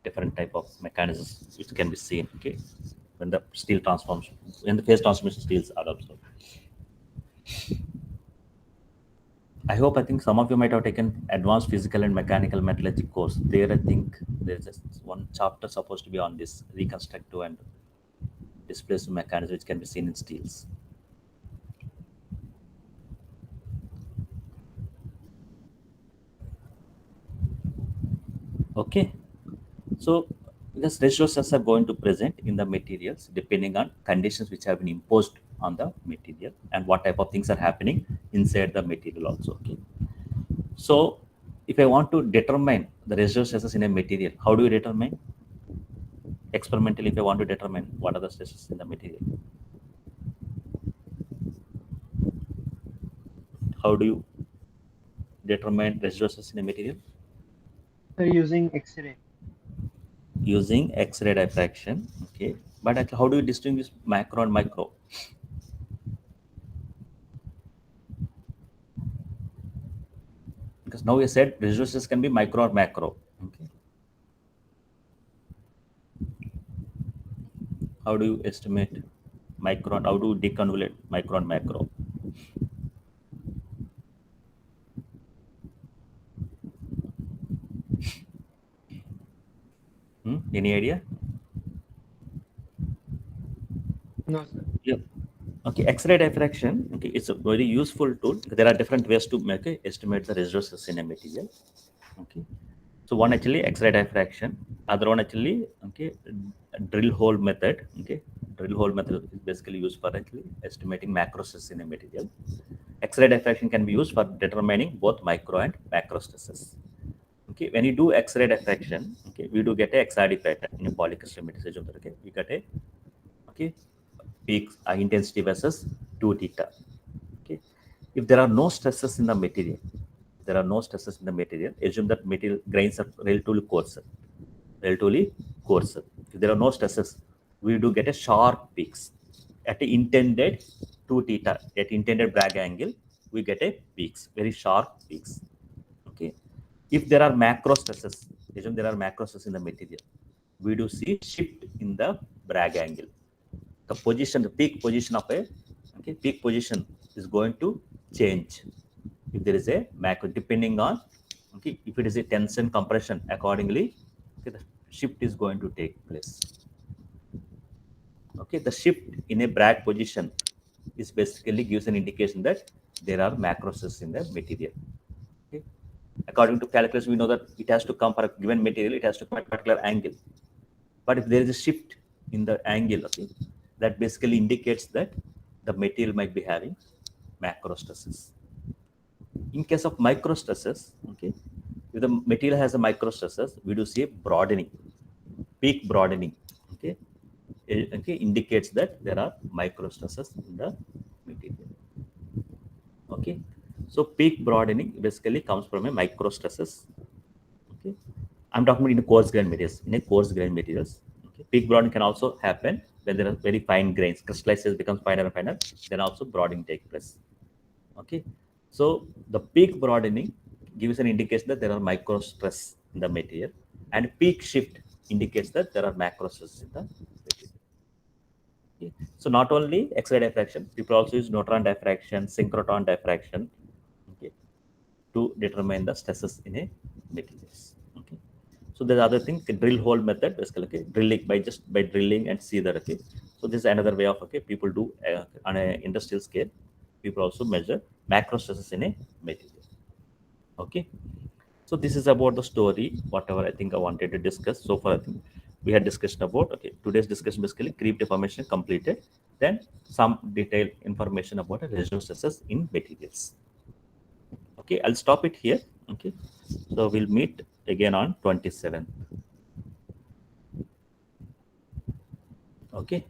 different type of mechanisms which can be seen. Okay, when the steel transforms, when the phase transformation steels are observed. I hope, I think some of you might have taken advanced physical and mechanical metallurgy course. There, I think there's just one chapter supposed to be on this reconstructive and displacive mechanism which can be seen in steels. Okay. So because residual stresses are going to present in the materials depending on conditions which have been imposed on the material and what type of things are happening inside the material also. Okay. So if I want to determine the residual stresses in a material, how do you determine? Experimentally, if I want to determine what are the stresses in the material, how do you determine residual stress in a material? So using X-ray. Using X-ray diffraction. Okay, but actually, how do you distinguish macro and micro? Because now you said residual stress can be micro or macro. Okay, how do you estimate micro and how do you deconvolute micro and macro? Any idea? No, sir. Yeah. Okay, X-ray diffraction. Okay, it's a very useful tool. There are different ways to make estimate the residual stress in a material. Okay, so one actually X-ray diffraction, other one actually drill hole method. Okay, drill hole method is basically used for actually estimating macro stress in a material. X-ray diffraction can be used for determining both micro and macro stresses. Okay, when you do X-ray diffraction, okay, we do get a XRD pattern in a polycrystalline material. Okay, we get a peak intensity versus 2 theta. Okay, if there are no stresses in the material, there are no stresses in the material, assume that material grains are relatively coarser. Relatively coarser. If there are no stresses, we do get a sharp peaks at the intended 2 theta, at intended Bragg angle, we get a peaks, very sharp peaks. Okay. If there are macro stresses, assume there are macro stresses in the material, we do see shift in the Bragg angle. The position, the peak position of a peak position is going to change if there is a macro, depending on if it is a tension compression, accordingly the shift is going to take place. Okay, the shift in a Bragg position is basically gives an indication that there are macro stresses in the material. Okay, according to calculus, we know that it has to come for a given material, it has to come at a particular angle. But if there is a shift in the angle, okay, that basically indicates that the material might be having macro stresses. In case of micro stresses, okay, if the material has a micro stresses, we do see a broadening, peak broadening. Okay, okay, indicates that there are micro stresses in the material. Okay, so peak broadening basically comes from a micro stresses. Okay, I'm talking about in coarse grain materials. In a coarse grain materials, okay, peak broadening can also happen when there are very fine grains. Crystallization becomes finer and finer. Then also broadening takes place. Okay, so the peak broadening gives an indication that there are micro stress in the material, and peak shift indicates that there are macro stress in the material. Okay. So not only X-ray diffraction, people also use neutron diffraction, synchrotron diffraction, okay, to determine the stresses in a materials. Okay. So there's other thing, the drill hole method, basically, okay, drilling by drilling and see that. Okay. So this is another way of people do on an industrial scale. People also measure macro stresses in a material. Okay. So this is about the story, whatever I think I wanted to discuss. So far, I think we had discussion about, okay, today's discussion basically creep deformation completed, then some detailed information about the residual stresses in materials. Okay, I'll stop it here. Okay, so we'll meet again on 27th. Okay,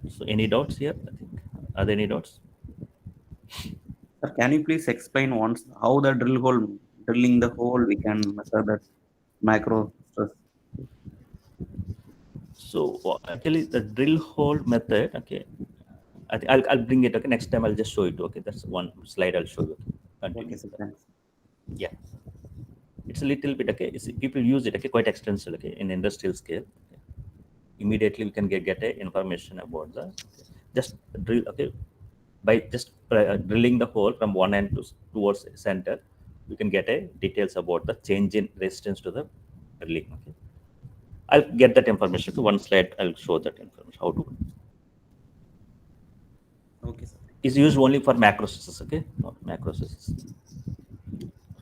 so any doubts here? I think, are there any doubts? Sir, can you please explain once how the drilling the hole, we can measure that macro stress? So actually, the drill hole method. Okay, I'll bring it. Okay, next time I'll just show it. Okay, that's one slide I'll show you. Okay, Continue. sir, thanks. Yeah, it's a little bit. Okay, people use it. Okay, quite extensively. Okay, in industrial scale. Okay. Immediately we can get a information about the just drill. Okay, by just drilling the hole from one end towards center, we can get a details about the change in resistance to the drilling. Okay, I'll get that information. So one slide, I'll show that information how to. Okay, sir. Is used only for macro stresses. Okay, not macro stresses.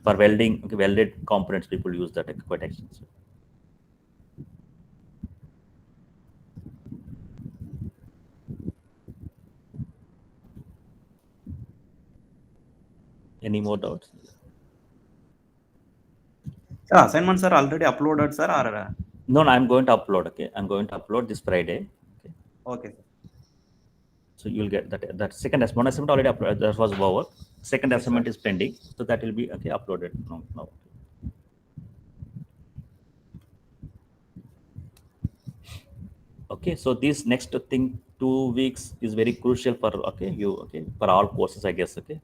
For welding, okay, welded components, people use that quite extensively. Any more doubts? Sir, assignments are already uploaded, sir, or No, no, I'm going to upload. Okay, I'm going to upload this Friday. Okay, okay, sir. so you'll get that. That second assignment, already uploaded. That was over. Second Yes, assignment sir. is pending, so that will be okay uploaded. No, no. Okay, so this next thing, 2 weeks is very crucial for for all courses, I guess. Okay,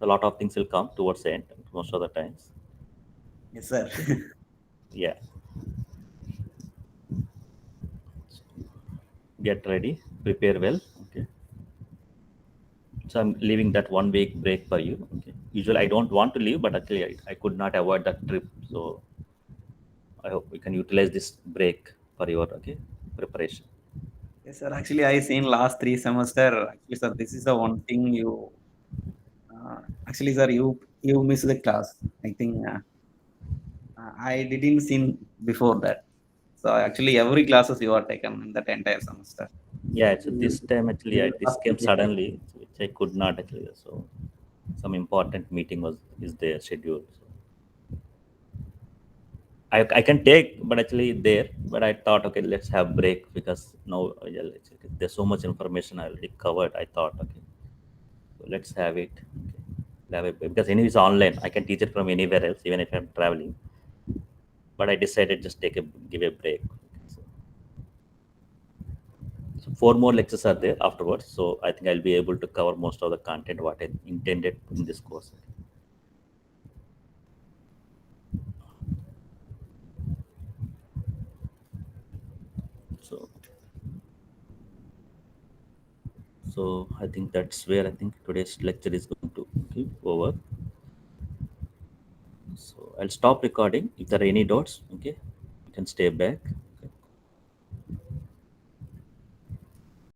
a lot of things will come towards the end most of the times. Yes, sir. Yeah, get ready, prepare well. Okay, so I'm leaving that 1 week break for you. Okay, usually I don't want to leave, but actually I could not avoid that trip, so I hope we can utilize this break for your preparation. Yes, sir. Actually, I seen last 3 semester. Actually, sir, this is the one thing you. Actually, sir, you missed the class. I think I didn't seen before that. So actually, every classes you are taken in that entire semester. Yeah, so this time actually this came suddenly, which I could not actually. So some important meeting was is there scheduled. So I can take, but actually there. But I thought, okay, let's have break because now there's so much information I already covered. I thought, okay, so let's have it. Okay. Have it because anyway it's online. I can teach it from anywhere else, even if I'm traveling. But I decided just give a break. So, so 4 more lectures are there afterwards. So I think I'll be able to cover most of the content what I intended in this course. So so I think that's where I think today's lecture is going to over. So I'll stop recording. If there are any doubts, okay, you can stay back.